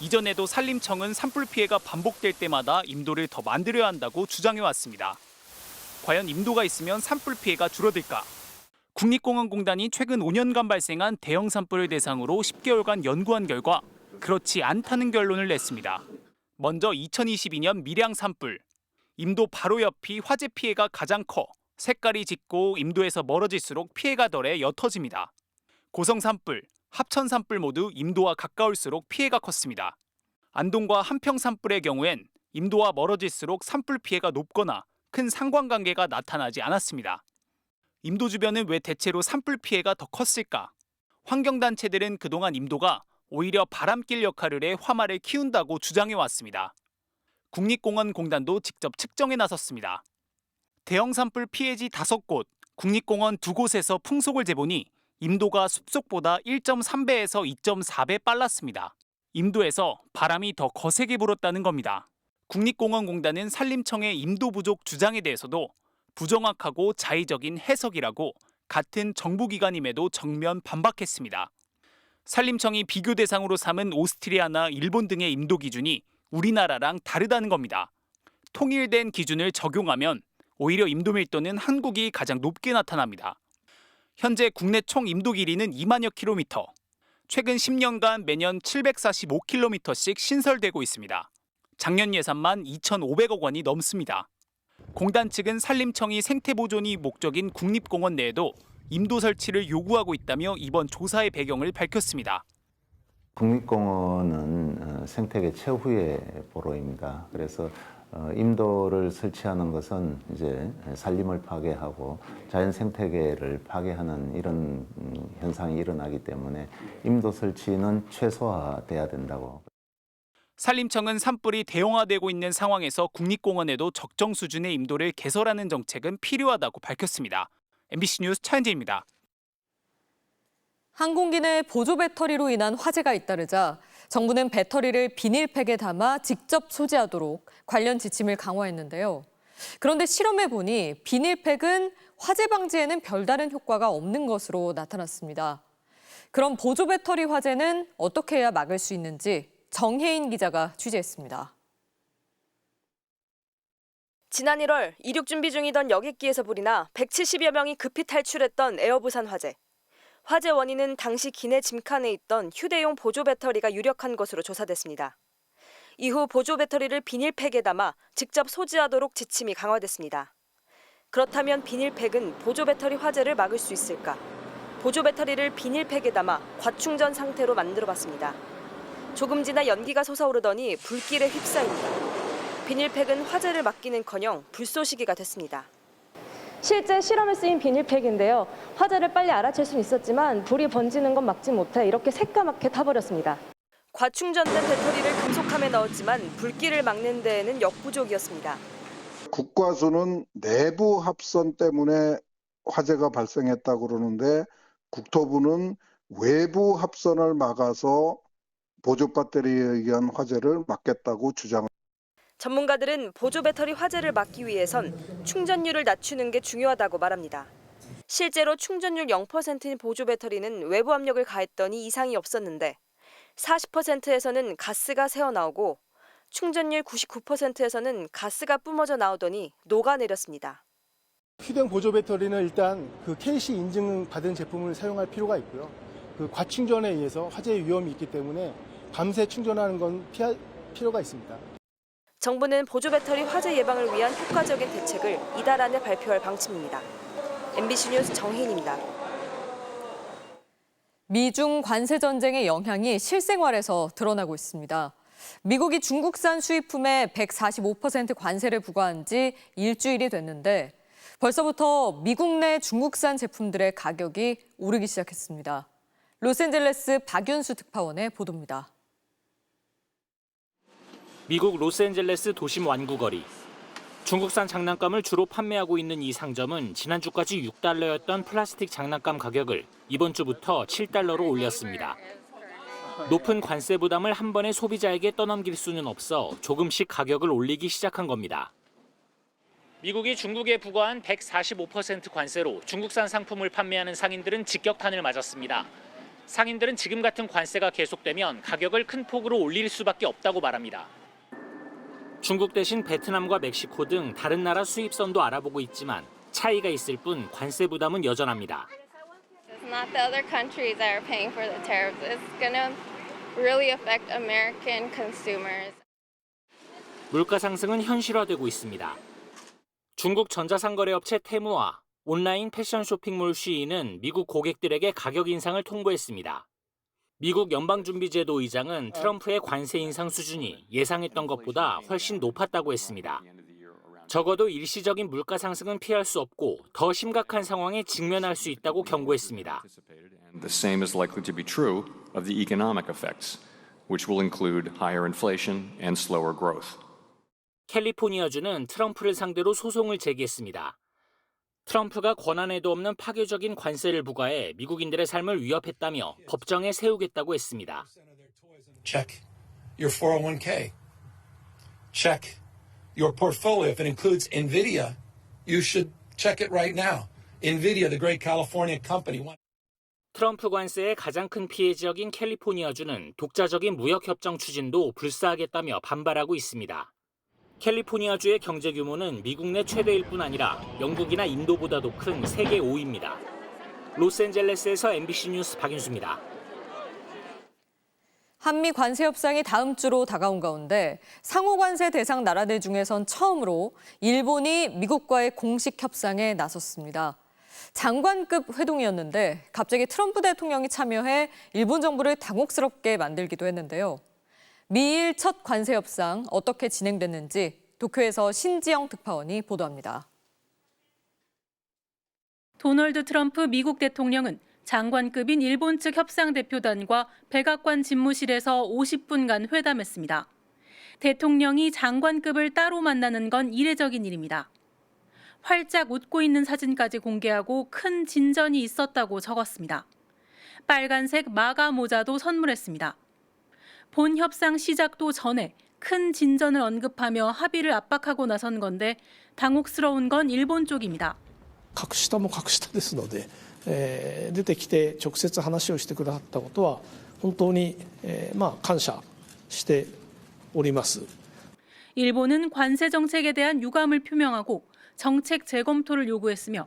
이전에도 산림청은 산불 피해가 반복될 때마다 임도를 더 만들어야 한다고 주장해왔습니다. 과연 임도가 있으면 산불 피해가 줄어들까? 국립공원공단이 최근 5년간 발생한 대형 산불을 대상으로 10개월간 연구한 결과 그렇지 않다는 결론을 냈습니다. 먼저 2022년 밀양 산불. 임도 바로 옆이 화재 피해가 가장 커 색깔이 짙고 임도에서 멀어질수록 피해가 덜해 옅어집니다. 고성 산불, 합천 산불 모두 임도와 가까울수록 피해가 컸습니다. 안동과 한평 산불의 경우엔 임도와 멀어질수록 산불 피해가 높거나 큰 상관관계가 나타나지 않았습니다. 임도 주변은 왜 대체로 산불 피해가 더 컸을까? 환경단체들은 그동안 임도가 오히려 바람길 역할을 해 화마를 키운다고 주장해왔습니다. 국립공원공단도 직접 측정에 나섰습니다. 대형 산불 피해지 5곳, 국립공원 2곳에서 풍속을 재보니 임도가 숲속보다 1.3배에서 2.4배 빨랐습니다. 임도에서 바람이 더 거세게 불었다는 겁니다. 국립공원공단은 산림청의 임도 부족 주장에 대해서도 부정확하고 자의적인 해석이라고 같은 정부기관임에도 정면 반박했습니다. 산림청이 비교 대상으로 삼은 오스트리아나 일본 등의 임도 기준이 우리나라랑 다르다는 겁니다. 통일된 기준을 적용하면 오히려 임도 밀도는 한국이 가장 높게 나타납니다. 현재 국내 총 임도 길이는 2만여 킬로미터. 최근 10년간 매년 745킬로미터씩 신설되고 있습니다. 작년 예산만 2,500억 원이 넘습니다. 공단 측은 산림청이 생태 보존이 목적인 국립공원 내에도 임도 설치를 요구하고 있다며 이번 조사의 배경을 밝혔습니다. 국립공원은 생태계 최후의 보로입니다. 그래서 임도를 설치하는 것은 이제 산림을 파괴하고 자연 생태계를 파괴하는 이런 현상이 일어나기 때문에 임도 설치는 최소화돼야 된다고. 산림청은 산불이 대형화되고 있는 상황에서 국립공원에도 적정 수준의 임도를 개설하는 정책은 필요하다고 밝혔습니다. MBC 뉴스 차현진입니다. 항공기 내 보조 배터리로 인한 화재가 잇따르자 정부는 배터리를 비닐팩에 담아 직접 소지하도록 관련 지침을 강화했는데요. 그런데 실험해보니 비닐팩은 화재 방지에는 별다른 효과가 없는 것으로 나타났습니다. 그럼 보조 배터리 화재는 어떻게 해야 막을 수 있는지 정혜인 기자가 취재했습니다. 지난 1월 이륙 준비 중이던 여객기에서 불이 나 170여 명이 급히 탈출했던 에어부산 화재. 화재 원인은 당시 기내 짐칸에 있던 휴대용 보조 배터리가 유력한 것으로 조사됐습니다. 이후 보조 배터리를 비닐팩에 담아 직접 소지하도록 지침이 강화됐습니다. 그렇다면 비닐팩은 보조 배터리 화재를 막을 수 있을까? 보조 배터리를 비닐팩에 담아 과충전 상태로 만들어봤습니다. 조금 지나 연기가 솟아오르더니 불길에 휩싸입니다. 비닐팩은 화재를 막기는커녕 불쏘시개가 됐습니다. 실제 실험에 쓰인 비닐팩인데요. 화재를 빨리 알아챌 수는 있었지만 불이 번지는 건 막지 못해 이렇게 새까맣게 타버렸습니다. 과충전된 배터리를 금속함에 넣었지만 불길을 막는 데에는 역부족이었습니다. 국과수는 내부 합선 때문에 화재가 발생했다고 그러는데 국토부는 외부 합선을 막아서 보조 배터리에 의한 화재를 막겠다고 주장합니다. 전문가들은 보조 배터리 화재를 막기 위해선 충전율을 낮추는 게 중요하다고 말합니다. 실제로 충전율 0%인 보조 배터리는 외부 압력을 가했더니 이상이 없었는데 40%에서는 가스가 새어나오고 충전율 99%에서는 가스가 뿜어져 나오더니 녹아내렸습니다. 휴대용 보조 배터리는 일단 그 KC 인증 받은 제품을 사용할 필요가 있고요. 그 과충전에 의해서 화재 위험이 있기 때문에 밤새 충전하는 건 피할 필요가 있습니다. 정부는 보조 배터리 화재 예방을 위한 효과적인 대책을 이달 안에 발표할 방침입니다. MBC 뉴스 정혜인입니다. 미중 관세 전쟁의 영향이 실생활에서 드러나고 있습니다. 미국이 중국산 수입품에 145% 관세를 부과한 지 일주일이 됐는데 벌써부터 미국 내 중국산 제품들의 가격이 오르기 시작했습니다. 로스앤젤레스 박윤수 특파원의 보도입니다. 미국 로스앤젤레스 도심 완구거리. 중국산 장난감을 주로 판매하고 있는 이 상점은 지난주까지 $6였던 플라스틱 장난감 가격을 이번 주부터 $7로 올렸습니다. 높은 관세 부담을 한 번에 소비자에게 떠넘길 수는 없어 조금씩 가격을 올리기 시작한 겁니다. 미국이 중국에 부과한 145% 관세로 중국산 상품을 판매하는 상인들은 직격탄을 맞았습니다. 상인들은 지금 같은 관세가 계속되면 가격을 큰 폭으로 올릴 수밖에 없다고 말합니다. 중국 대신 베트남과 멕시코 등 다른 나라 수입선도 알아보고 있지만 차이가 있을 뿐 관세 부담은 여전합니다. It's not the other countries that are paying for the tariffs. It's going to really affect American consumers. 물가 상승은 현실화되고 있습니다. 중국 전자상거래업체 테무와 온라인 패션 쇼핑몰 쉬인은 미국 고객들에게 가격 인상을 통보했습니다. 미국 연방준비제도 의장은 트럼프의 관세 인상 수준이 예상했던 것보다 훨씬 높았다고 했습니다. 적어도 일시적인 물가 상승은 피할 수 없고 더 심각한 상황에 직면할 수 있다고 경고했습니다. The same is likely to be true of the economic effects, which will include higher inflation and slower growth. 캘리포니아주는 트럼프를 상대로 소송을 제기했습니다. 트럼프가 권한에도 없는 파괴적인 관세를 부과해 미국인들의 삶을 위협했다며 법정에 세우겠다고 했습니다. Check your 401k. Check your portfolio. If it includes NVIDIA, you should check it right now. NVIDIA, the great California company. 트럼프 관세의 가장 큰 피해 지역인 캘리포니아주는 독자적인 무역협정 추진도 불사하겠다며 반발하고 있습니다. 캘리포니아주의 경제 규모는 미국 내 최대일 뿐 아니라 영국이나 인도보다도 큰 세계 5위입니다. 로스앤젤레스에서 MBC 뉴스 박윤수입니다. 한미 관세 협상이 다음 주로 다가온 가운데 상호 관세 대상 나라들 중에선 처음으로 일본이 미국과의 공식 협상에 나섰습니다. 장관급 회동이었는데 갑자기 트럼프 대통령이 참여해 일본 정부를 당혹스럽게 만들기도 했는데요. 미일 첫 관세 협상 어떻게 진행됐는지 도쿄에서 신지영 특파원이 보도합니다. 도널드 트럼프 미국 대통령은 장관급인 일본 측 협상 대표단과 백악관 집무실에서 50분간 회담했습니다. 대통령이 장관급을 따로 만나는 건 이례적인 일입니다. 활짝 웃고 있는 사진까지 공개하고 큰 진전이 있었다고 적었습니다. 빨간색 마가 모자도 선물했습니다. 본 협상 시작도 전에 큰 진전을 언급하며 합의를 압박하고 나선 건데 당혹스러운 건 일본 쪽입니다. 格下も格下ですので、出てきて直接話をしてくださったことは本当に、感謝しております。 일본은 관세 정책에 대한 유감을 표명하고 정책 재검토를 요구했으며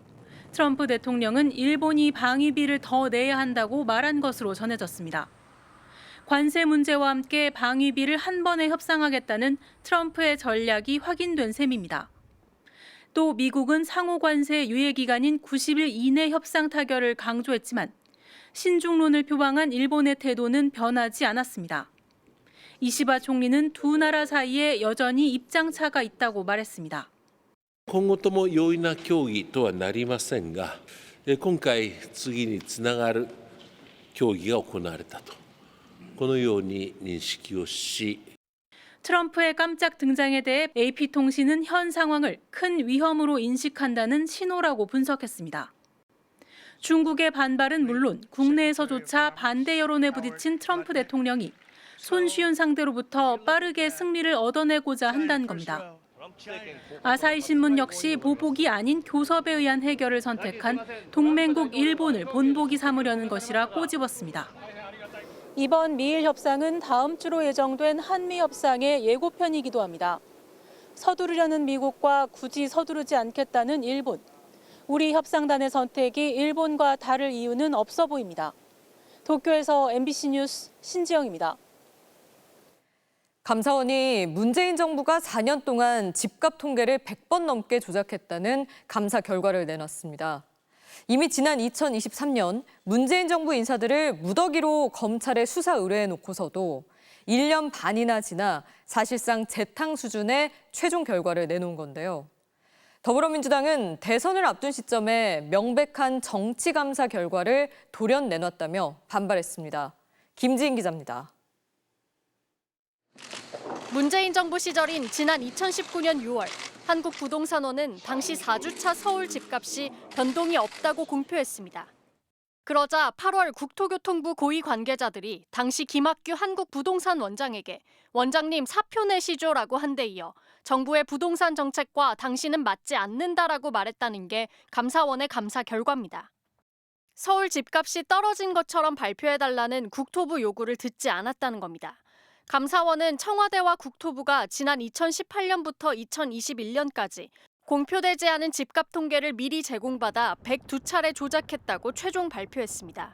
트럼프 대통령은 일본이 방위비를 더 내야 한다고 말한 것으로 전해졌습니다. 관세 문제와 함께 방위비를 한 번에 협상하겠다는 트럼프의 전략이 확인된 셈입니다. 또 미국은 상호 관세 유예 기간인 90일 이내 협상 타결을 강조했지만 신중론을 표방한 일본의 태도는 변하지 않았습니다. 이시바 총리는 두 나라 사이에 여전히 입장 차가 있다고 말했습니다. 今後とも容易な協議とはなりませんが、今回次につながる協議が行われたと、このように認識をし、 트럼프의 깜짝 등장에 대해 AP통신은 현 상황을 큰 위험으로 인식한다는 신호라고 분석했습니다. 중국의 반발은 물론 국내에서조차 반대 여론에 부딪힌 트럼프 대통령이 손쉬운 상대로부터 빠르게 승리를 얻어내고자 한다는 겁니다. 아사히 신문 역시 보복이 아닌 교섭에 의한 해결을 선택한 동맹국 일본을 본보기 삼으려는 것이라 꼬집었습니다. 이번 미일 협상은 다음 주로 예정된 한미 협상의 예고편이기도 합니다. 서두르려는 미국과 굳이 서두르지 않겠다는 일본. 우리 협상단의 선택이 일본과 다를 이유는 없어 보입니다. 도쿄에서 MBC 뉴스 신지영입니다. 감사원이 문재인 정부가 4년 동안 집값 통계를 100번 넘게 조작했다는 감사 결과를 내놨습니다. 이미 지난 2023년 문재인 정부 인사들을 무더기로 검찰에 수사 의뢰해놓고서도 1년 반이나 지나 사실상 재탕 수준의 최종 결과를 내놓은 건데요. 더불어민주당은 대선을 앞둔 시점에 명백한 정치 감사 결과를 돌연 내놨다며 반발했습니다. 김지인 기자입니다. 문재인 정부 시절인 지난 2019년 6월 한국부동산원은 당시 4주차 서울 집값이 변동이 없다고 공표했습니다. 그러자 8월 국토교통부 고위 관계자들이 당시 김학규 한국부동산 원장에게 원장님 사표 내시죠라고 한 데 이어 정부의 부동산 정책과 당시는 맞지 않는다라고 말했다는 게 감사원의 감사 결과입니다. 서울 집값이 떨어진 것처럼 발표해달라는 국토부 요구를 듣지 않았다는 겁니다. 감사원은 청와대와 국토부가 지난 2018년부터 2021년까지 공표되지 않은 집값 통계를 미리 제공받아 102차례 조작했다고 최종 발표했습니다.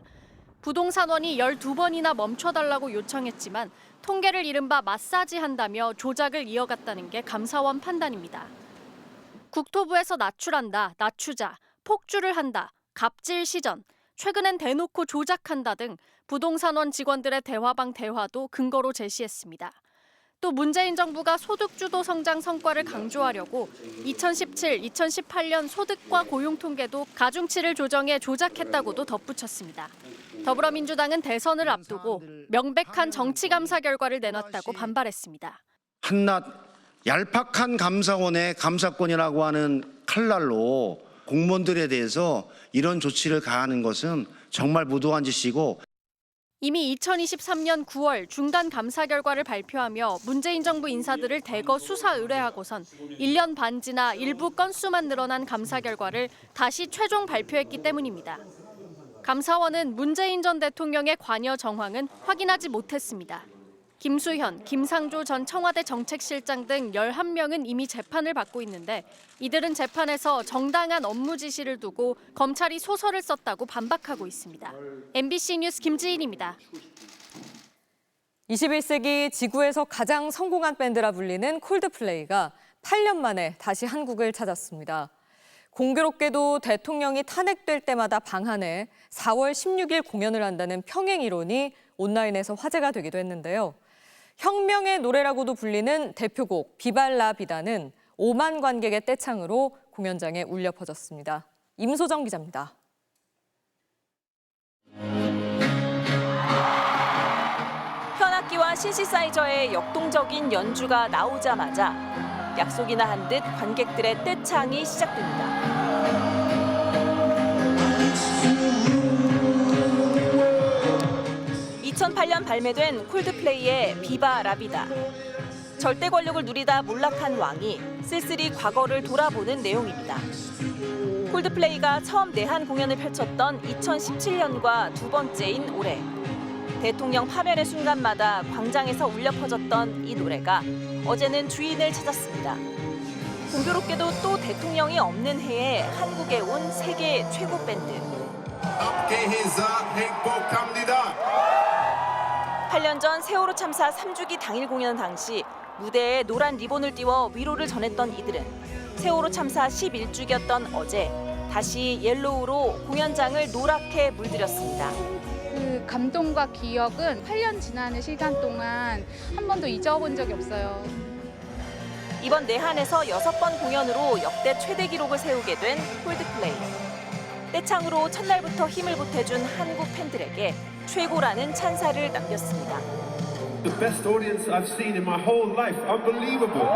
부동산원이 12번이나 멈춰달라고 요청했지만 통계를 이른바 마사지한다며 조작을 이어갔다는 게 감사원 판단입니다. 국토부에서 낮출한다, 낮추자, 폭주를 한다, 갑질 시전, 최근엔 대놓고 조작한다 등 부동산원 직원들의 대화방 대화도 근거로 제시했습니다. 또 문재인 정부가 소득주도 성장 성과를 강조하려고 2017, 2018년 소득과 고용 통계도 가중치를 조정해 조작했다고도 덧붙였습니다. 더불어민주당은 대선을 앞두고 명백한 정치 감사 결과를 내놨다고 반발했습니다. 한낱 얄팍한 감사원의 감사권이라고 하는 칼날로 공무원들에 대해서 이런 조치를 가하는 것은 정말 무도한 짓이고 이미 2023년 9월 중간 감사 결과를 발표하며 문재인 정부 인사들을 대거 수사 의뢰하고선 1년 반 지나 일부 건수만 늘어난 감사 결과를 다시 최종 발표했기 때문입니다. 감사원은 문재인 전 대통령의 관여 정황은 확인하지 못했습니다. 김수현, 김상조 전 청와대 정책실장 등 11명은 이미 재판을 받고 있는데 이들은 재판에서 정당한 업무 지시를 두고 검찰이 소설을 썼다고 반박하고 있습니다. MBC 뉴스 김지인입니다. 21세기 지구에서 가장 성공한 밴드라 불리는 콜드플레이가 8년 만에 다시 한국을 찾았습니다. 공교롭게도 대통령이 탄핵될 때마다 방한해 4월 16일 공연을 한다는 평행 이론이 온라인에서 화제가 되기도 했는데요. 혁명의 노래라고도 불리는 대표곡 비발라비다는 5만 관객의 떼창으로 공연장에 울려 퍼졌습니다. 임소정 기자입니다. 현악기와 신시사이저의 역동적인 연주가 나오자마자 약속이나 한 듯 관객들의 떼창이 시작됩니다. 2008년 발매된 콜드플레이의 비바 라비다. 절대 권력을 누리다 몰락한 왕이 쓸쓸히 과거를 돌아보는 내용입니다. 콜드플레이가 처음 내한 공연을 펼쳤던 2017년과 두 번째인 올해. 대통령 파면의 순간마다 광장에서 울려 퍼졌던 이 노래가 어제는 주인을 찾았습니다. 공교롭게도 또 대통령이 없는 해에 한국에 온 세계 최고 밴드. 함께 해서 행복합니다. 8년 전 세월호 참사 3주기 당일 공연 당시 무대에 노란 리본을 띄워 위로를 전했던 이들은 세월호 참사 11주기였던 어제 다시 옐로우로 공연장을 노랗게 물들였습니다. 그 감동과 기억은 8년 지나는 시간 동안 한 번도 잊어본 적이 없어요. 이번 내한에서 6번 공연으로 역대 최대 기록을 세우게 된 콜드플레이. 떼창으로 첫날부터 힘을 보태준 한국 팬들에게 최고라는 찬사를 남겼습니다. The best audience I've seen in my whole life. Unbelievable.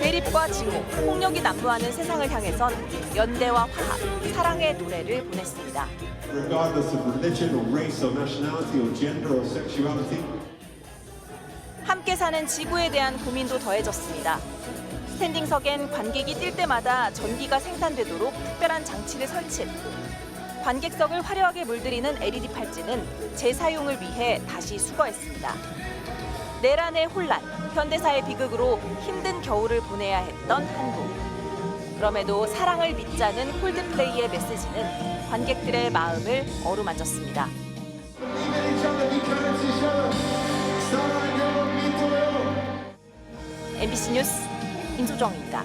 대립과 징후, 폭력이 난무하는 세상을 향해선 연대와 화합, 사랑의 노래를 보냈습니다. Regardless of religion or race or nationality or gender or sexuality. 함께 사는 지구에 대한 고민도 더해졌습니다. 스탠딩석엔 관객이 뛸 때마다 전기가 생산되도록 특별한 장치를 설치했고 관객석을 화려하게 물들이는 LED 팔찌는 재사용을 위해 다시 수거했습니다. 내란의 혼란, 현대사의 비극으로 힘든 겨울을 보내야 했던 한국. 그럼에도 사랑을 믿자는 콜드플레이의 메시지는 관객들의 마음을 어루만졌습니다. MBC 뉴스 임소정입니다.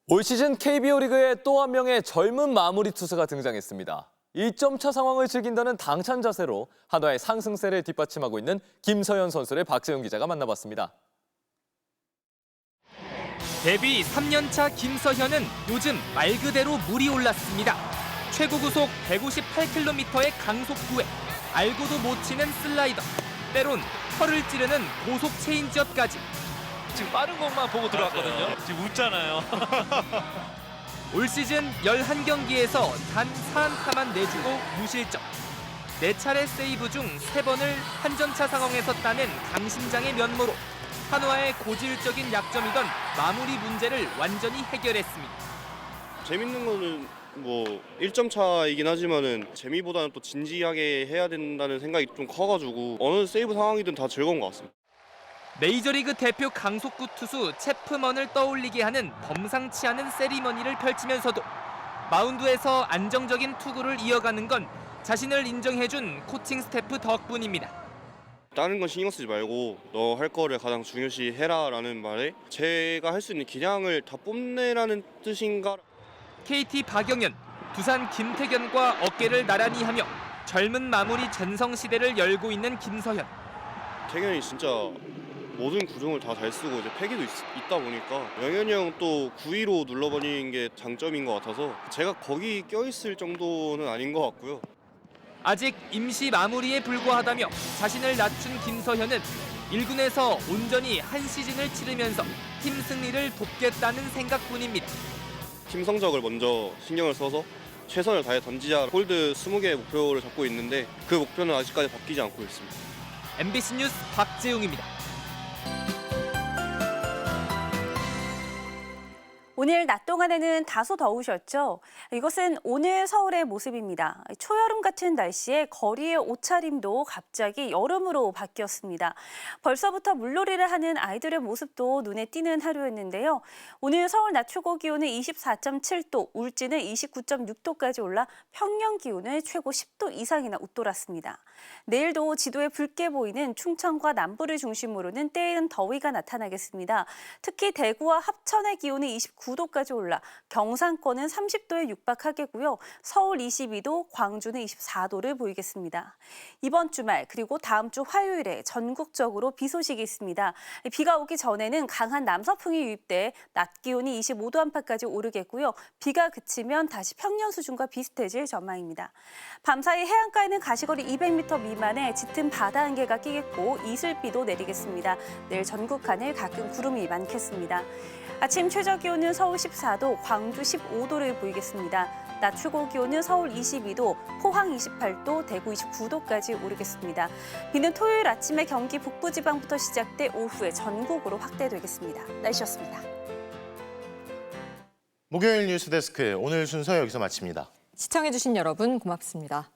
올 시즌 KBO 리그에 또 한 명의 젊은 마무리 투수가 등장했습니다. 1점 차 상황을 즐긴다는 당찬 자세로 한화의 상승세를 뒷받침하고 있는 김서현 선수를 박재용 기자가 만나봤습니다. 데뷔 3년차 김서현은 요즘 말 그대로 물이 올랐습니다. 최고 구속 158km의 강속구에 알고도 못 치는 슬라이더, 때론 혀를 찌르는 고속 체인지업까지. 지금 빠른 것만 보고 들어왔거든요. 지금 웃잖아요. 올 시즌 11경기에서 단 4안타만 내주고 무실점. 4차례 세이브 중 3번을 한점차 상황에서 따낸 강심장의 면모로 한화의 고질적인 약점이던 마무리 문제를 완전히 해결했습니다. 재밌는 거는 뭐 1점 차이긴 하지만은 재미보다는 또 진지하게 해야 된다는 생각이 좀 커가지고 어느 세이브 상황이든 다 즐거운 것 같습니다. 메이저리그 대표 강속구 투수 채프먼을 떠올리게 하는 범상치 않은 세리머니를 펼치면서도 마운드에서 안정적인 투구를 이어가는 건 자신을 인정해준 코칭 스태프 덕분입니다. 다른 건 신경 쓰지 말고 너 할 거를 가장 중요시 해라라는 말에 제가 할 수 있는 기량을 다 뽐내라는 뜻인가? KT 박영현, 두산 김태견과 어깨를 나란히 하며 젊은 마무리 전성시대를 열고 있는 김서현. 태견이 진짜 모든 구종을 다 잘 쓰고 이제 패기도 있다 보니까 영현이 형 또 9위로 눌러버리는 게 장점인 것 같아서 제가 거기 껴있을 정도는 아닌 것 같고요. 아직 임시 마무리에 불과하다며 자신을 낮춘 김서현은 1군에서 온전히 한 시즌을 치르면서 팀 승리를 돕겠다는 생각뿐입니다. 팀 성적을 먼저 신경을 써서 최선을 다해 던지자 홀드 20개의 목표를 잡고 있는데 그 목표는 아직까지 바뀌지 않고 있습니다. MBC 뉴스 박재웅입니다. 오늘 낮 동안에는 다소 더우셨죠? 이것은 오늘 서울의 모습입니다. 초여름 같은 날씨에 거리의 옷차림도 갑자기 여름으로 바뀌었습니다. 벌써부터 물놀이를 하는 아이들의 모습도 눈에 띄는 하루였는데요. 오늘 서울 낮 최고 기온은 24.7도, 울진은 29.6도까지 올라 평년 기온을 최고 10도 이상이나 웃돌았습니다. 내일도 지도에 붉게 보이는 충청과 남부를 중심으로는 때이른 더위가 나타나겠습니다. 특히 대구와 합천의 기온은 29도까지 올라 경상권은 30도에 육박하겠고요. 서울 22도, 광주는 24도를 보이겠습니다. 이번 주말 그리고 다음 주 화요일에 전국적으로 비 소식이 있습니다. 비가 오기 전에는 강한 남서풍이 유입돼 낮 기온이 25도 안팎까지 오르겠고요. 비가 그치면 다시 평년 수준과 비슷해질 전망입니다. 밤사이 해안가에는 가시거리 200m 미만의 짙은 바다 안개가 끼겠고 이슬비도 내리겠습니다. 내일 전국 하늘 가끔 구름이 많겠습니다. 아침 최저 기온은 서울 14도, 광주 15도를 보이겠습니다. 낮 최고 기온은 서울 22도, 포항 28도, 대구 29도까지 오르겠습니다. 비는 토요일 아침에 경기 북부지방부터 시작돼 오후에 전국으로 확대되겠습니다. 날씨였습니다. 목요일 뉴스데스크 오늘 순서 여기서 마칩니다. 시청해주신 여러분 고맙습니다.